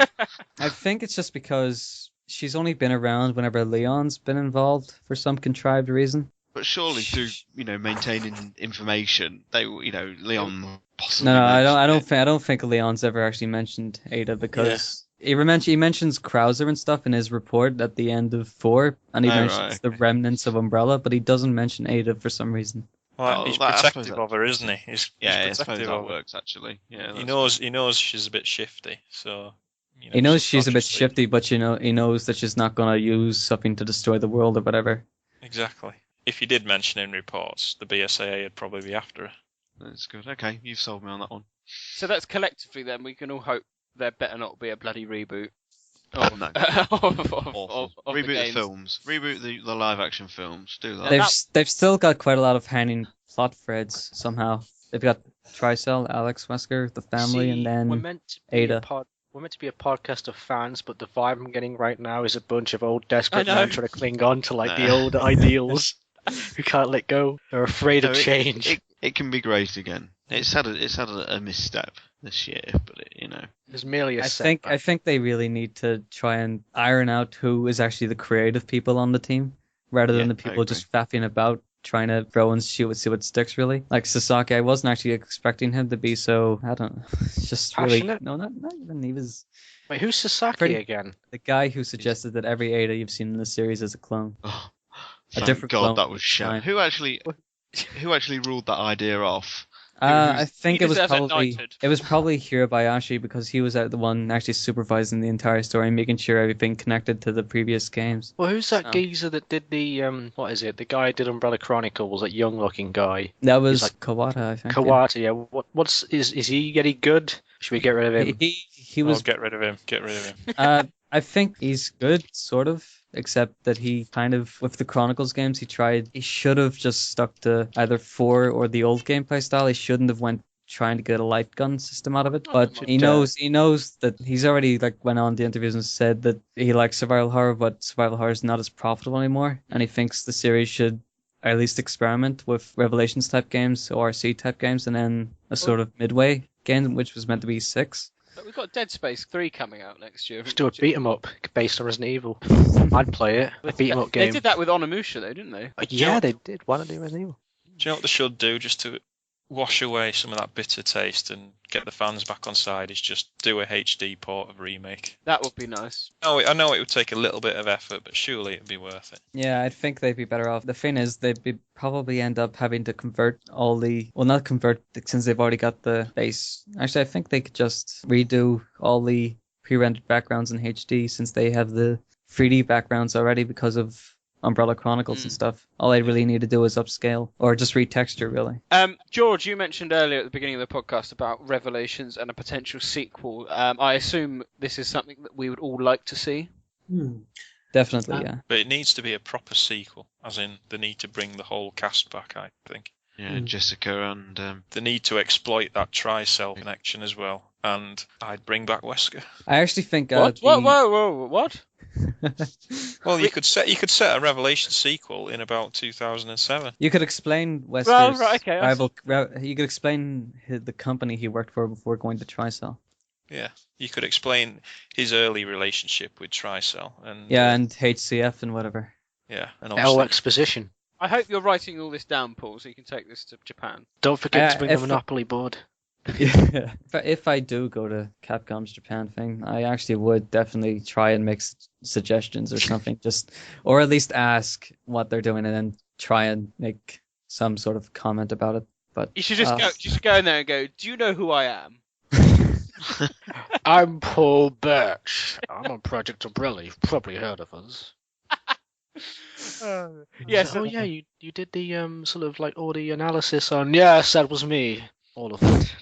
I think it's just because she's only been around whenever Leon's been involved for some contrived reason. But surely through maintaining information, Leon possibly. No, I mentioned it. don't think Leon's ever actually mentioned Ada because he mentions Krauser and stuff in his report at the end of 4, and he mentions the remnants of Umbrella, but he doesn't mention Ada for some reason. Well, he's protective of her, isn't he? He's I suppose protective that of her. works actually. Yeah, He knows she's a bit shifty, so. He knows she's a bit shifty, but he knows that she's not gonna use something to destroy the world or whatever. Exactly. If he did mention in reports, the BSAA would probably be after her. That's good. Okay, you've sold me on that one. So that's collectively then, we can all hope there better not be a bloody reboot. Oh no! of Reboot the games. films. Reboot the live action films. Do that. They've still got quite a lot of hanging plot threads somehow. They've got Tricell, Alex Wesker, the family, and then we're meant to be Ada. We're meant to be a podcast of fans, but the vibe I'm getting right now is a bunch of old desperate men trying to cling on to the old ideals who can't let go. They're afraid of change. It can be great again. It's had a misstep this year, but it's merely a I setback. think they really need to try and iron out who is actually the creative people on the team, rather than the people just faffing about trying to throw and see what sticks. Really, like Sasaki, I wasn't actually expecting him to be so. I don't know. It's just really Passionate? no, not even. He was. Wait, who's Sasaki again? The guy who suggested that every Ada you've seen in the series is a clone. Oh, a different God, clone. that was shit. Who actually ruled that idea off? I think it was probably Hirabayashi because he was the one actually supervising the entire story and making sure everything connected to the previous games. Well, who's that geezer that did the what is it? The guy who did Umbrella Chronicles, that young-looking guy. That was Kawata, I think. Kawata, yeah. Is he any good? Should we get rid of him? He was. Get rid of him. Get rid of him. I think he's good, sort of, except that he kind of, with the Chronicles games, he should have just stuck to either 4 or the old gameplay style. He shouldn't have went trying to get a light gun system out of it. But he knows that he's already went on the interviews and said that he likes survival horror, but survival horror is not as profitable anymore, and he thinks the series should at least experiment with Revelations type games, ORC type games, and then a sort of midway game, which was meant to be 6. But we've got Dead Space 3 coming out next year. Just do a beat 'em up based on Resident Evil. I'd play it. A beat 'em up game. They did that with Onimusha, though, didn't they? Yeah, they did. Why not do Resident Evil? Do you know what they should do just to wash away some of that bitter taste and get the fans back on side? Is just do a HD port of Remake. That would be nice. Oh, I know it would take a little bit of effort, but surely it'd be worth it. Yeah, I think they'd be better off. The thing is, they'd probably end up having to convert all the... Well, not convert, since they've already got the base. Actually, I think they could just redo all the pre-rendered backgrounds in HD, since they have the 3D backgrounds already because of Umbrella Chronicles and stuff. All they really need to do is upscale, or just retexture, really. George, you mentioned earlier at the beginning of the podcast about Revelations and a potential sequel. I assume this is something that we would all like to see. Definitely, yeah. But it needs to be a proper sequel, as in they need to bring the whole cast back, I think. Yeah, Jessica and... They need to exploit that Tricell connection as well, and I'd bring back Wesker. I actually think... What? What? Well, you could set a Revelation sequel in about 2007. You could explain Wesker's okay, rival. You could explain the company he worked for before going to Tricell. Yeah, you could explain his early relationship with Tricell and and HCF and whatever. Yeah, and L Exposition. I hope you're writing all this down, Paul, so you can take this to Japan. Don't forget to bring the Monopoly board. Yeah. If I do go to Capcom's Japan thing, I actually would definitely try and make suggestions or something, or at least ask what they're doing and then try and make some sort of comment about it. But you should just go in there and go, do you know who I am? I'm Paul Birch. I'm on Project Umbrella. You've probably heard of us. Yes. Oh yeah, you did the sort of all the analysis on. Yes, that was me. All of it.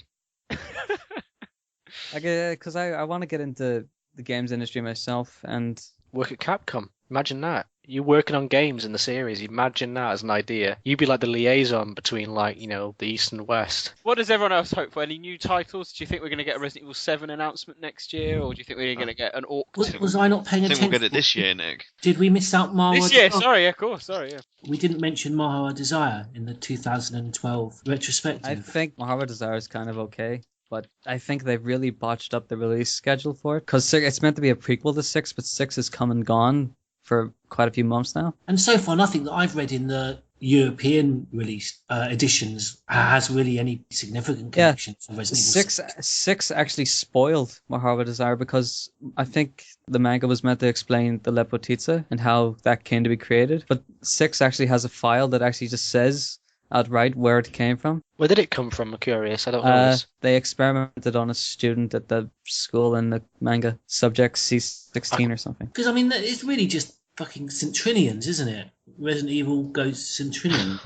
Because I want to get into the games industry myself and work at Capcom. Imagine that. You working on games in the series. Imagine that as an idea. You'd be like the liaison between the East and West. What does everyone else hope for? Any new titles? Do you think we're going to get a Resident Evil 7 announcement next year, or do you think we're going to get an Orc? Was I not paying I attention? think we'll get it this year, Nick. Did we miss out Mahou? This year, sorry, of course, sorry, yeah. We didn't mention Mahou Desire in the 2012 retrospective. I think Mahou Desire is kind of okay. But I think they've really botched up the release schedule for it. Because it's meant to be a prequel to 6, but 6 has come and gone for quite a few months now. And so far, nothing that I've read in the European release editions has really any significant connection to Resident Evil 6. Six actually spoiled my Harbor Desire because I think the manga was meant to explain the Lepotitsa and how that came to be created, but 6 actually has a file that actually just says outright where it came from. Where did it come from? I'm curious. I don't know this. They experimented on a student at the school in the manga, subject C16 or something. Because, I mean, it's really just fucking Centrinians, isn't it? Resident Evil goes Centrinian.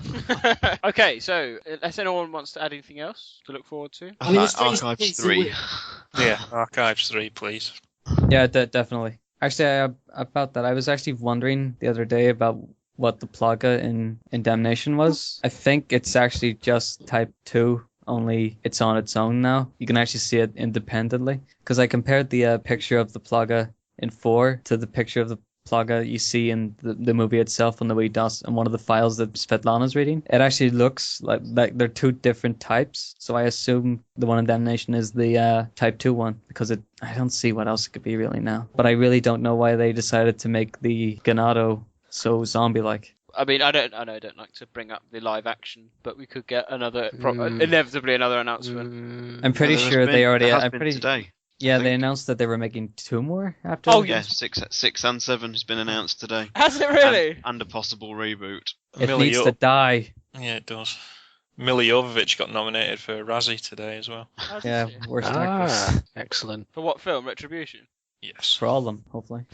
Okay, so unless anyone wants to add anything else to look forward to? I mean, Archives 3. Yeah, Archives 3, please. Yeah, definitely. Actually, about that, I was actually wondering the other day about what the plaga in Damnation was. I think it's actually just Type 2, only it's on its own now. You can actually see it independently. Because I compared the picture of the plaga in 4 to the picture of the plaga you see in the movie itself on the Wii DOS and one of the files that Svetlana's reading. It actually looks like they're two different types, so I assume the one in Damnation is the Type 2 one, because I don't see what else it could be really now. But I really don't know why they decided to make the Ganado so zombie-like. I mean, I don't like to bring up the live action, but we could get inevitably another announcement. I'm pretty sure they already. I'm pretty today. Yeah, they announced that they were making 2 more after. Oh yeah, 6 and 7 has been announced today. Has it really? And a possible reboot. It needs to die. Yeah, it does. Mila Jovovich got nominated for a Razzie today as well. Yeah, worst actress. Excellent. For what film? Retribution? Yes. For all of them, hopefully.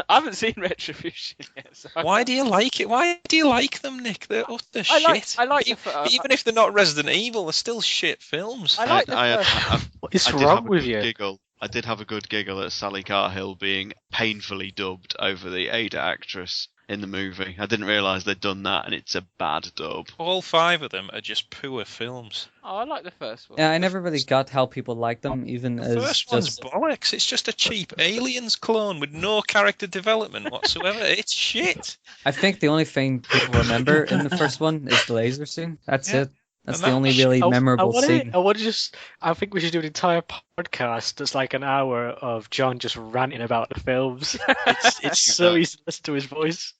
I haven't seen Retribution yet. So Why do you like it? Why do you like them, Nick? They're utter shit. I like even if they're not Resident Evil, they're still shit films. I like the first. What is wrong with you? I did have a good giggle at Sally Carhill being painfully dubbed over the Ada actress in the movie. I didn't realise they'd done that, and it's a bad dub. All 5 of them are just poor films. Oh, I like the first one. Yeah, I never really got how people like them, even The as first one's bollocks. It's just a cheap Aliens clone with no character development whatsoever. It's shit. I think the only thing people remember in the first one is the laser scene. That's it. That's the only really memorable scene. I think we should do an entire podcast that's like an hour of John just ranting about the films. It's so easy to listen to his voice.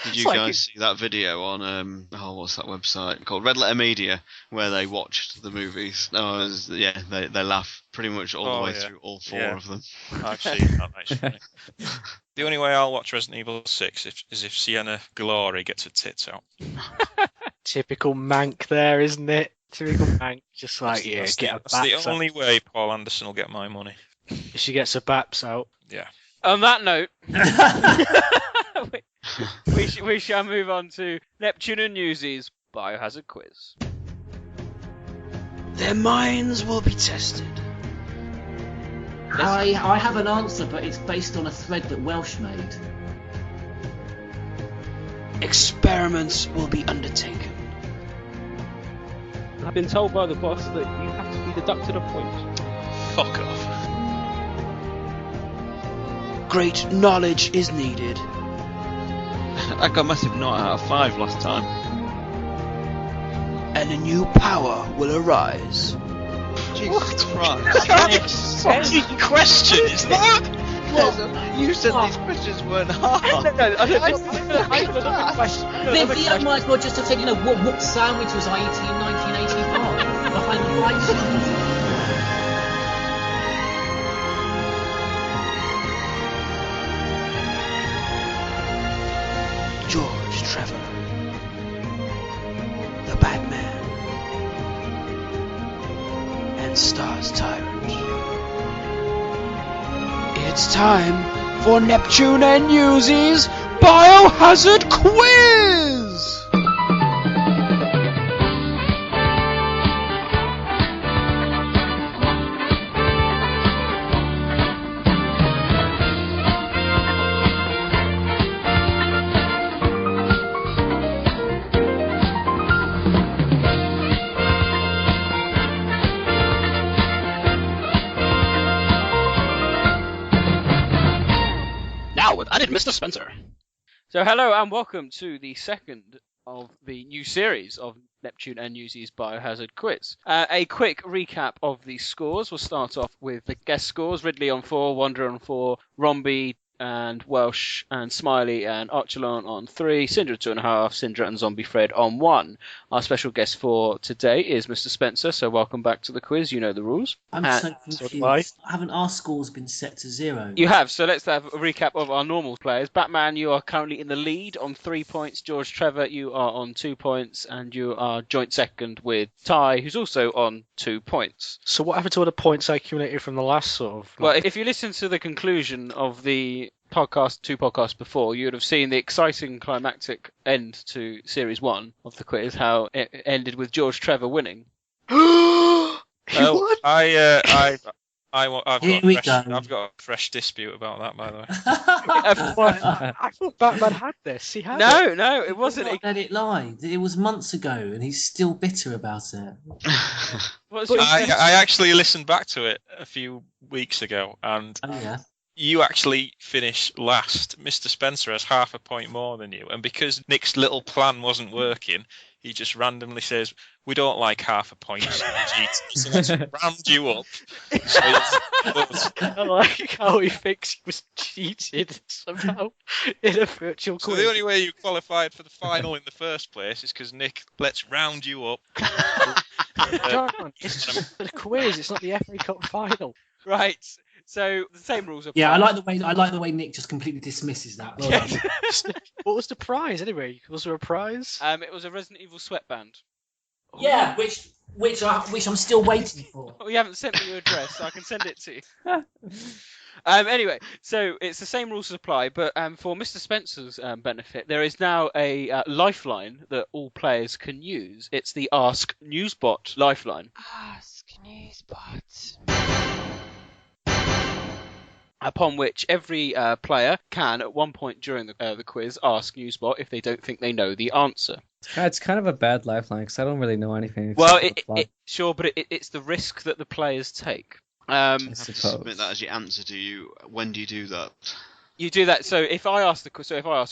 Did you guys see that video on what's that website called? Red Letter Media, where they watched the movies? They laugh pretty much all the way through all 4 of them. I've seen that, actually. The only way I'll watch Resident Evil 6 is if Sienna Glory gets her tits out. Typical Mank there, isn't it? Typical Mank, just like, That's get her baps the only way Paul Anderson will get my money. If she gets her baps out. Yeah. On that note, we shall move on to Neptune and Newsies Biohazard Quiz. Their minds will be tested. I have an answer, but it's based on a thread that Welsh made. Experiments will be undertaken. I've been told by the boss that you have to be deducted a point. Fuck off. Great knowledge is needed. I got massive 0 out of 5 last time. And a new power will arise. Jesus Christ. What fucking question is that? You said these questions weren't hard. Then you might as well just have said, what sandwich was I eating in 1985? Behind the lights. George Trevor, the Batman, and Star's Tyrant. It's time for Neptune and Newsies Biohazard Quiz! Mr. Spencer. So hello and welcome to the second of the new series of Neptune and Newsies Biohazard Quiz. A quick recap of the scores. We'll start off with the guest scores. Ridley on 4, Wanderer on 4, Romby and Welsh and Smiley and Archelon on 3, Syndra 2.5, Syndra and Zombie Fred on 1. Our special guest for today is Mr. Spencer, so welcome back to the quiz. You know the rules. I'm And so confused. so do I. Haven't our scores been set to 0? You have, so let's have a recap of our normal players. Batman, you are currently in the lead on 3 points. George Trevor, you are on 2 points, and you are joint second with Ty, who's also on 2 points. So what happened to all the points I accumulated from the last sort of... Well, if you listen to the conclusion of the podcast, 2 podcasts before, you would have seen the exciting climactic end to Series 1 of the quiz, how it ended with George Trevor winning. I've got a fresh dispute about that, by the way. I thought Batman had this. He had it. No, it wasn't. Let it lie. It was months ago, and he's still bitter about it. I actually listened back to it a few weeks ago, and you actually finished last. Mr. Spencer has half a point more than you, and because Nick's little plan wasn't working, he just randomly says, "We don't like half a point, so let's round you up." I like how he thinks he was cheated somehow in a virtual quiz. So the only way you qualified for the final in the first place is because Nick, let's round you up. It's just a quiz. It's not the FA Cup final. Right. So the same rules apply. Yeah, I like the way Nick just completely dismisses that. Well done. What was the prize anyway? Was there a prize? It was a Resident Evil sweatband. Yeah, which I'm still waiting for. Well, you haven't sent me your address, so I can send it to you. Anyway, so it's the same rules apply, but for Mr. Spencer's benefit, there is now a lifeline that all players can use. It's the Ask Newsbot lifeline. Ask Newsbot. Upon which every player can, at one point during the quiz, ask Newsbot if they don't think they know the answer. It's kind of a bad lifeline because I don't really know anything. Well, sure, but it's the risk that the players take. You have to submit that as your answer. Do you? When do you do that? You do that. So if I ask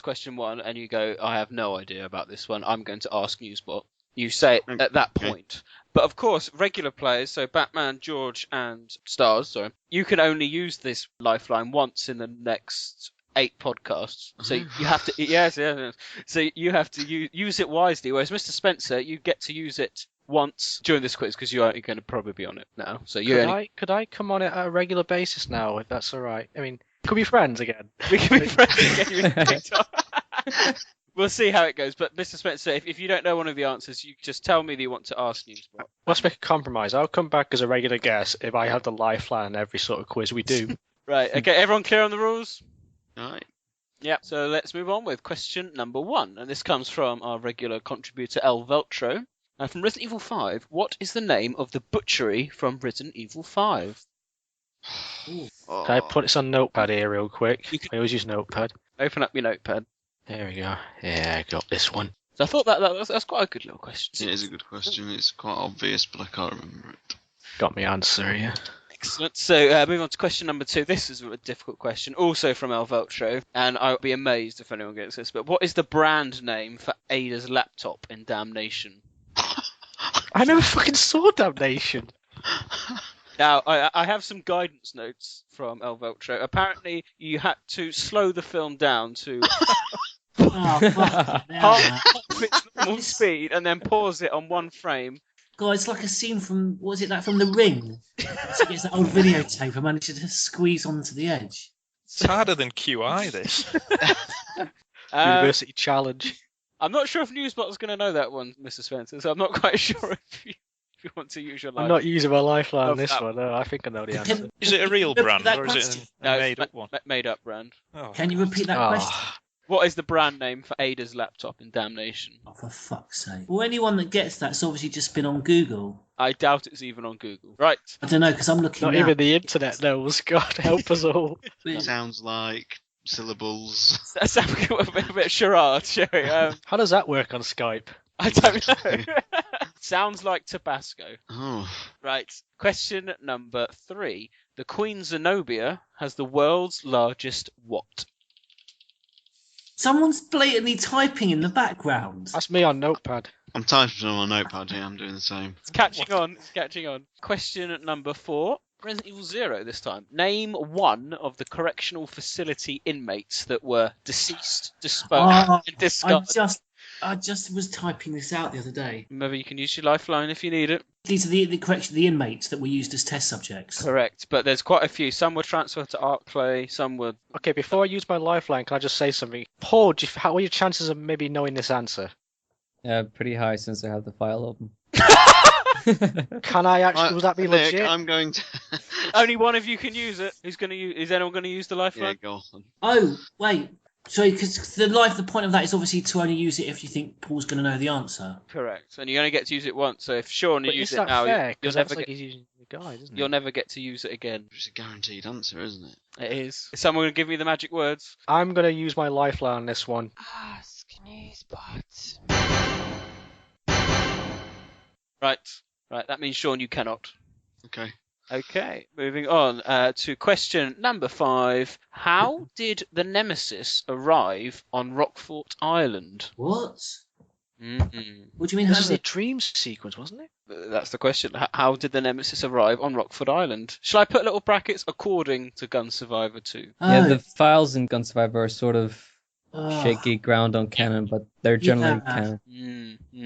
question 1 and you go, "I have no idea about this one," I'm going to ask Newsbot. You say it at that point. But of course, regular players, so Batman, George, and Stars, you can only use this lifeline once in the next 8 podcasts. So you have to, yes. So you have to use it wisely. Whereas Mr. Spencer, you get to use it once during this quiz because you're going to probably be on it now. So could I come on it at a regular basis now, if that's all right? I mean, could we be friends again? We can be friends again. We'll see how it goes. But Mr. Spencer, if you don't know one of the answers, you just tell me that you want to ask Newsbot. Let's make a compromise. I'll come back as a regular guest if I have the lifeline every sort of quiz we do. Right. Okay. Everyone clear on the rules? All right. Yeah. So let's move on with question number 1, and this comes from our regular contributor El Veltro. From Resident Evil 5, what is the name of the butchery from Resident Evil 5? Can I put this on Notepad here real quick? I always use Notepad. Open up your Notepad. There we go. Yeah, I got this one. So I thought that's quite a good little question. It is a good question. It's quite obvious, but I can't remember it. Got my answer here. Excellent. So moving on to question number 2. This is a difficult question, also from El Veltro, and I'll be amazed if anyone gets this. But what is the brand name for Ada's laptop in Damnation? I never fucking saw Damnation. Now, I have some guidance notes from El Veltro. Apparently, you had to slow the film down to half its normal speed and then pause it on one frame. God, it's like a scene from, what was it, from The Ring? So it's that old videotape I managed to squeeze onto the edge. It's harder than QI, this. University challenge. I'm not sure if Newsbot's going to know that one, Mr. Spencer, so I'm not quite sure if you want to use your lifeline. I'm not using my lifeline on this one. No, I think I know the answer. Is it a real brand or is it a made-up one? Made-up brand. Oh. Can you repeat that question? What is the brand name for Ada's laptop in Damnation? Oh, for fuck's sake. Well, anyone that gets that's obviously just been on Google. I doubt it's even on Google. Right. I don't know, because I'm looking Not now. even the internet knows. God help us all. It sounds like syllables. That's a bit of charade, shall we? How does that work on Skype? I don't know. Sounds like Tabasco. Oh. Right. Question number 3. The Queen Zenobia has the world's largest what? Someone's blatantly typing in the background. That's me on Notepad. I'm typing on my Notepad here. I'm doing the same. It's catching on. Question number 4. Resident Evil 0 this time. Name one of the correctional facility inmates that were deceased, disposed, and discarded. I just was typing this out the other day. Remember, you can use your lifeline if you need it. These are the inmates that were used as test subjects. Correct, but there's quite a few. Some were transferred to Arcplay, some were... Okay, before I use my lifeline, can I just say something? Paul, how are your chances of maybe knowing this answer? Yeah, pretty high since I have the file open. Can I actually? Would that be Nick, legit? I'm going to. Only one of you can use it. Who's going to use? Is anyone going to use the lifeline? Yeah, go on. Oh, wait. Sorry, because the point of that is obviously to only use it if you think Paul's going to know the answer. Correct, and you only get to use it once. So if Sean But uses is it that now, fair? you'll 'Cause never that's like get. he's using the guide, isn't it? You'll never get to use it again. It's a guaranteed answer, isn't it? It is. Is someone going to give me the magic words? I'm gonna use my lifeline on this one. Ask Newsbot. Right. That means Sean, you cannot. Okay. Okay, moving on to question number 5. How did the Nemesis arrive on Rockfort Island? What? Mm-mm. What do you mean? This How is a did... dream sequence, wasn't it? That's the question. How did the Nemesis arrive on Rockford Island? Shall I put little brackets according to Gun Survivor 2? Yeah, the files in Gun Survivor are sort of shaky ground on canon, but they're generally canon.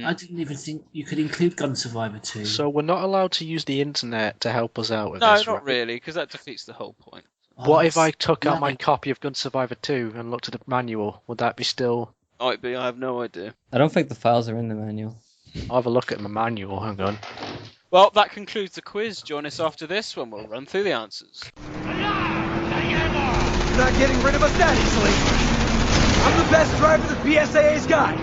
I didn't even think you could include Gun Survivor 2. So we're not allowed to use the internet to help us out with No, this, not right? really, because that defeats the whole point. What if I took out my copy of Gun Survivor 2 and looked at the manual? Would that be still... Might be, I have no idea. I don't think the files are in the manual. I'll have a look at my manual, hang on. Well, that concludes the quiz. Join us after this when we'll run through the answers. You're not getting rid of us that easily. I'm the best driver the PSAA's got.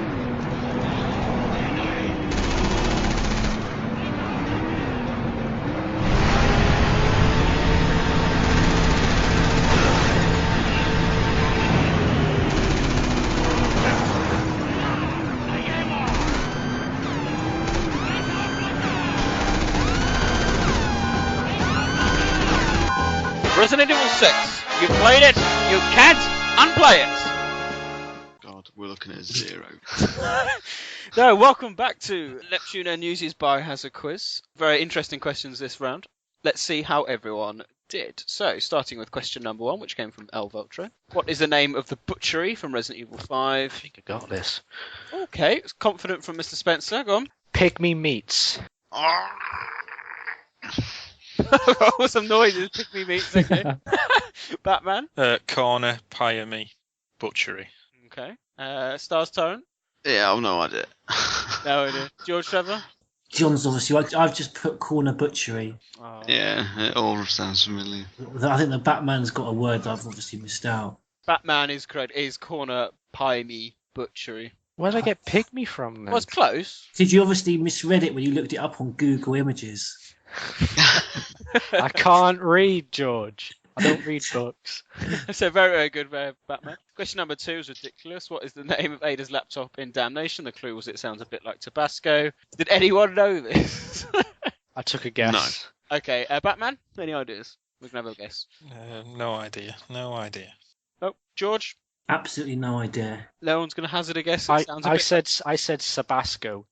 Resident Evil 6. You played it. You can't unplay it. God, we're looking at a 0. No, welcome back to Neptune and Newsies Biohazard Quiz. Very interesting questions this round. Let's see how everyone did. So, starting with question number 1, which came from El Veltro. What is the name of the butchery from Resident Evil 5? I think I got this. Okay, it's confident from Mr. Spencer. Go on. Pygmy Meats. What was some noises? Pick me meats, okay. Batman. Corner Pyami Butchery. Okay. Stars Torrent. Yeah, I've no idea. No idea. George Trevor. John's obviously. I've just put Corner Butchery. Oh. Yeah, it all sounds familiar. I think the Batman's got a word that I've obviously missed out. Batman is correct. Is Corner Pyami Butchery. Where did I get Pygmy from then? Well, it's close. Did you obviously misread it when you looked it up on Google Images? I can't read, George. I don't read books. So very, very good, Batman. Question number 2 is ridiculous. What is the name of Ada's laptop in Damnation? The clue was it sounds a bit like Tabasco. Did anyone know this? I took a guess. No. Okay, Batman. Any ideas? We can have a guess. No idea. No idea. Oh, George. Absolutely no idea. No one's going to hazard a guess. I It said Sabasco.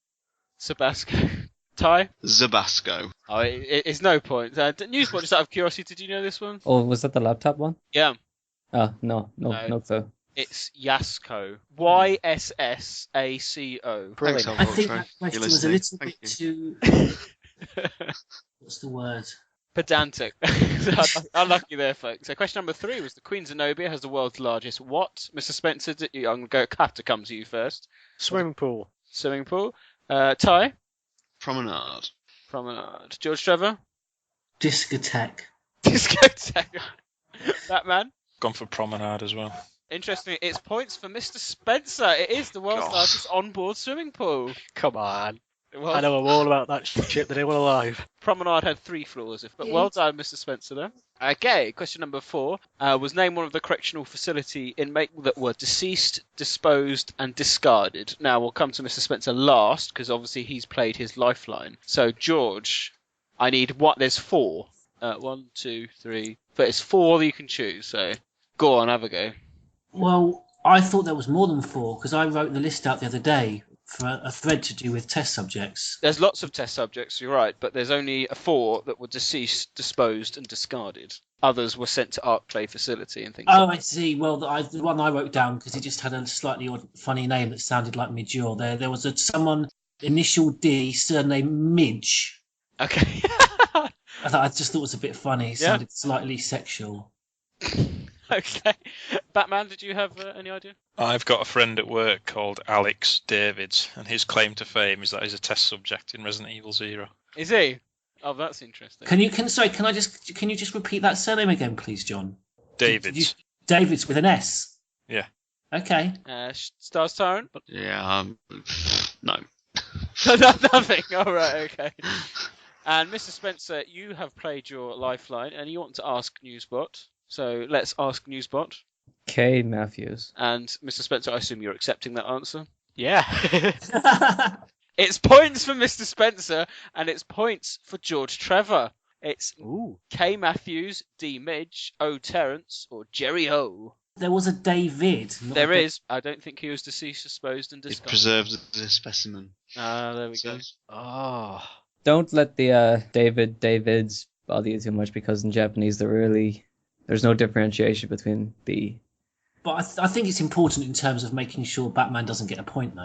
Sabasco. Ty? Zabasco. Oh, it's no point. Newsport, just out of curiosity, did you know this one? Oh, was that the laptop one? Yeah. Oh, no clue. It's Yasco. Yassaco. Brilliant. I think that question was a little bit too... What's the word? Pedantic. Unlucky there, folks. So question number 3 was the Queen Zenobia has the world's largest what? Mr. Spencer, I'm going to have to come to you first. Swimming pool. Swimming pool. Ty? Promenade. Promenade. George Trevor? Discotheque. Discotheque. Batman? Gone for Promenade as well. Interestingly, it's points for Mr. Spencer. It is the world's largest onboard swimming pool. Come on. I know all about that shit that they were alive. Promenade had 3 floors, but well done, Mr. Spencer, there. Okay, question number 4 was name one of the correctional facility inmates that were deceased, disposed, and discarded. Now, we'll come to Mr. Spencer last, because obviously he's played his lifeline. So, George, I need what? There's 4. 1, 2, 3. But it's 4 that you can choose, so go on, have a go. Well, I thought there was more than 4, because I wrote the list out the other day for a thread to do with test subjects. There's lots of test subjects, you're right, but there's only 4 that were deceased, disposed, and discarded. Others were sent to Arclay facility and things Oh, like I see. Well, the one I wrote down, because it just had a slightly odd, funny name that sounded like Midure. There was someone, initial D, surname Midge. Okay. I just thought it was a bit funny. It Yeah. sounded slightly sexual. Okay. Batman, did you have any idea? I've got a friend at work called Alex Davids, and his claim to fame is that he's a test subject in Resident Evil 0. Is he? Oh, that's interesting. Can you just repeat that surname again, please, John? Davids. Davids with an S. Yeah. Okay. Stars Tyrant? Yeah, no. Nothing. All right, okay. And Mr. Spencer, you have played your lifeline, and you want to ask Newsbot. So let's ask Newsbot. K. Matthews. And Mr. Spencer, I assume you're accepting that answer? Yeah. It's points for Mr. Spencer, and it's points for George Trevor. It's K. Matthews, D. Midge, O. Terrence, or Jerry O. There was a David. There is. I don't think he was deceased, disposed, and It's discarded. preserved as a specimen. Ah, there we go. Oh. Don't let the Davids bother you too much, because in Japanese there's no differentiation between the. But I think it's important in terms of making sure Batman doesn't get a point, though.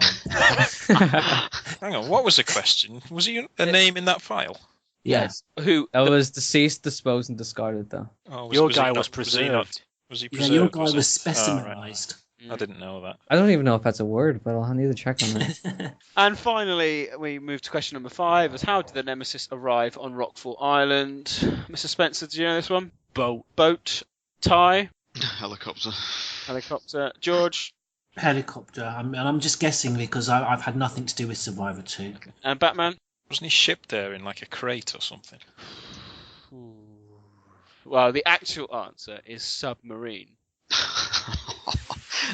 Hang on, what was the question? Was he a name in that file? Yes. Who? That was deceased, disposed, and discarded, though. Oh, Your he guy not- was preserved. Was he Yeah, preserved? your guy was he? specimenized. Oh, right. I didn't know that. I don't even know if that's a word, but I'll need to check on that. And finally, we move to question number 5. Is how did the Nemesis arrive on Rockfall Island? Mr. Spencer, do you know this one? Boat. Ty? Helicopter. Helicopter. George? Helicopter. I'm just guessing because I've had nothing to do with Survivor 2. And Batman? Wasn't he shipped there in like a crate or something? Well, the actual answer is submarine.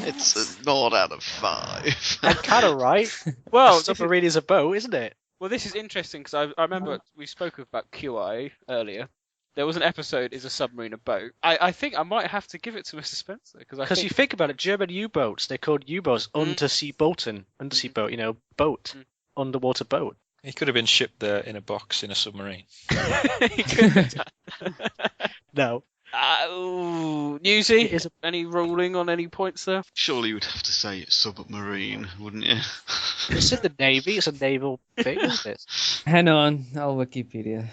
It's a 0 out of 5. I'm kind of right. Well, submarine is a boat, isn't it? Well, this is interesting because I remember we spoke about QI earlier. There was an episode, Is a Submarine a Boat? I think I might have to give it to Mr. Spencer. Because you think about it, German U-boats, they're called U-boats, undersea boaten. Undersea boat, boat. Underwater boat. He could have been shipped there in a box in a submarine. He could have done. No. Newsy, any ruling on any points there? Surely you would have to say submarine, wouldn't you? It's in the Navy, it's a naval thing, isn't it? Hang on, I'll Wikipedia.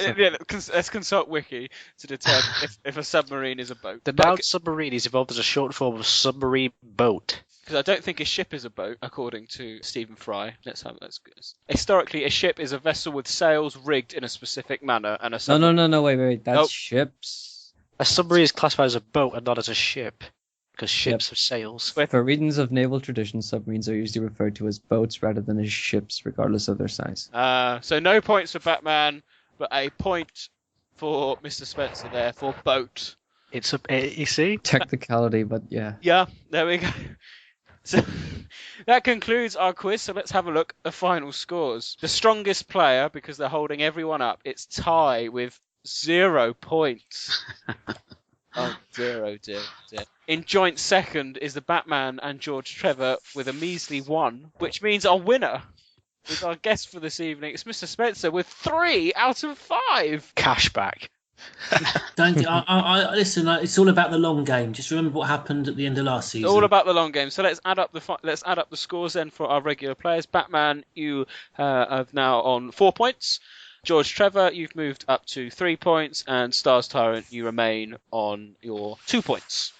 Yeah, let's consult Wiki to determine if a submarine is a boat. The noun submarine is evolved as a short form of submarine boat. Because I don't think a ship is a boat, according to Stephen Fry. Let's good. Historically, a ship is a vessel with sails rigged in a specific manner, and a No, wait. That's ships. A submarine is classified as a boat and not as a ship, because ships have sails. For reasons of naval tradition, submarines are usually referred to as boats rather than as ships, regardless of their size. So no points for Batman, but a point for Mr. Spencer there for boat. It's you see? Technicality, but yeah. Yeah, there we go. So that concludes our quiz. So let's have a look at the final scores. The strongest player, because they're holding everyone up, it's Ty with 0 points. Oh, dear. In joint second is the Batman and George Trevor with a measly 1, which means our winner is our guest for this evening. It's Mr. Spencer with 3 out of 5. Cashback. Listen. It's all about the long game. Just remember what happened at the end of last season. It's all about the long game. So let's add up the scores then for our regular players. Batman, you have now on 4 points. George Trevor, you've moved up to 3 points, and Stars Tyrant, you remain on your 2 points.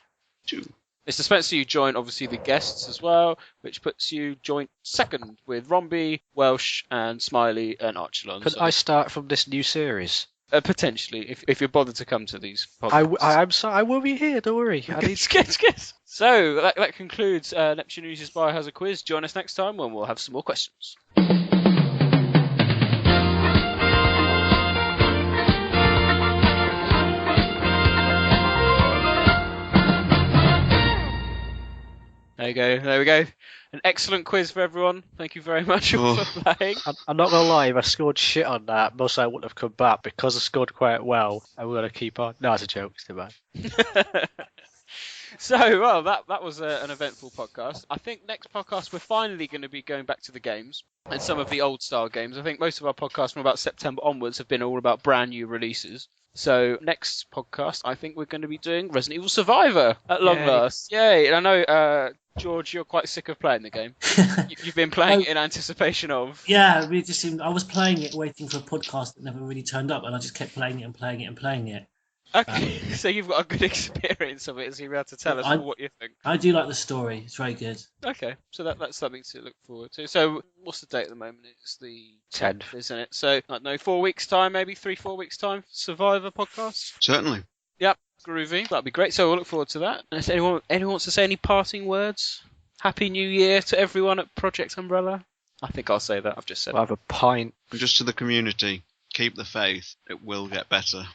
2. Mr. Spencer, you join obviously the guests as well, which puts you joint second with Romby, Welsh, and Smiley and Archelon. Could I start from this new series? Potentially, if you're bothered to come to these podcasts. I'm sorry, I will be here, don't worry. So, that concludes Neptune News' Biohazard Quiz. Join us next time when we'll have some more questions. There we go. An excellent quiz for everyone. Thank you very much for playing. I'm not going to lie, if I scored shit on that, most I wouldn't have come back. Because I scored quite well, I'm going to keep on. No, it's a joke. It's too bad. So, well, that was an eventful podcast. I think next podcast we're finally going to be going back to the games and some of the old style games. I think most of our podcasts from about September onwards have been all about brand new releases. So next podcast, I think we're going to be doing Resident Evil Survivor at long last. Yay! And I know, George, you're quite sick of playing the game. You've been playing it in anticipation of. Yeah, it just seemed I was playing it, waiting for a podcast that never really turned up, and I just kept playing it and playing it and playing it. Okay, so you've got a good experience of it, so you'll be able to tell us what you think. I do like the story; it's very good. Okay, so that's something to look forward to. So, what's the date at the moment? It's the 10th, isn't it? So, I don't know, 4 weeks' time, maybe 3-4 weeks' time, Survivor podcast? Certainly. Yep, groovy. That'd be great. So, we'll look forward to that. And if anyone wants to say any parting words? Happy New Year to everyone at Project Umbrella. I think I'll say that. I've just said I'll have a pint. Just to the community, keep the faith. It will get better.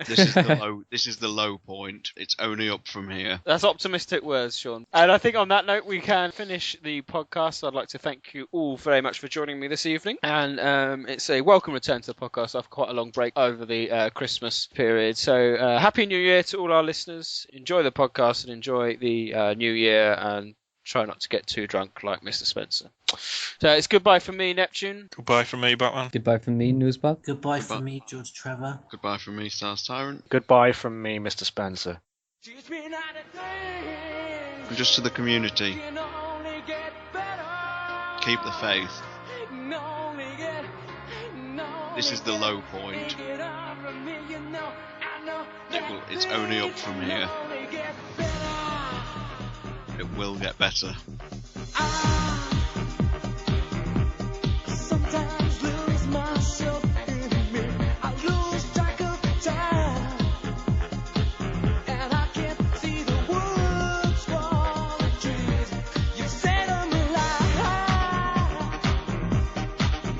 This is the low point. It's only up from here. That's optimistic words, Sean. And I think on that note, we can finish the podcast. I'd like to thank you all very much for joining me this evening. And it's a welcome return to the podcast after quite a long break over the Christmas period. So Happy New Year to all our listeners. Enjoy the podcast and enjoy the New Year, and try not to get too drunk like Mr. Spencer. So it's goodbye from me, Neptune. Goodbye from me, Batman. Goodbye from me, Newsbot. Goodbye from me, George Trevor. Goodbye from me, Stars Tyrant. Goodbye from me, Mr. Spencer. And just to the community, keep the faith. This is the low point. It's only up from here. It will get better. Sometimes lose myself in me. I lose track of time, and I can't see the woods for the trees. You set them alive,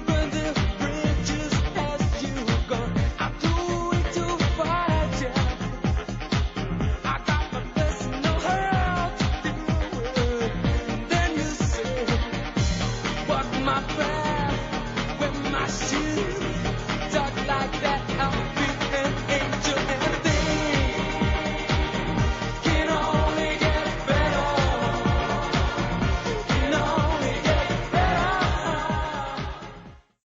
burn the bridges as you go. I'm too weak to fight you. I got my best know how to do it. Then you say, walk my path with my shoes.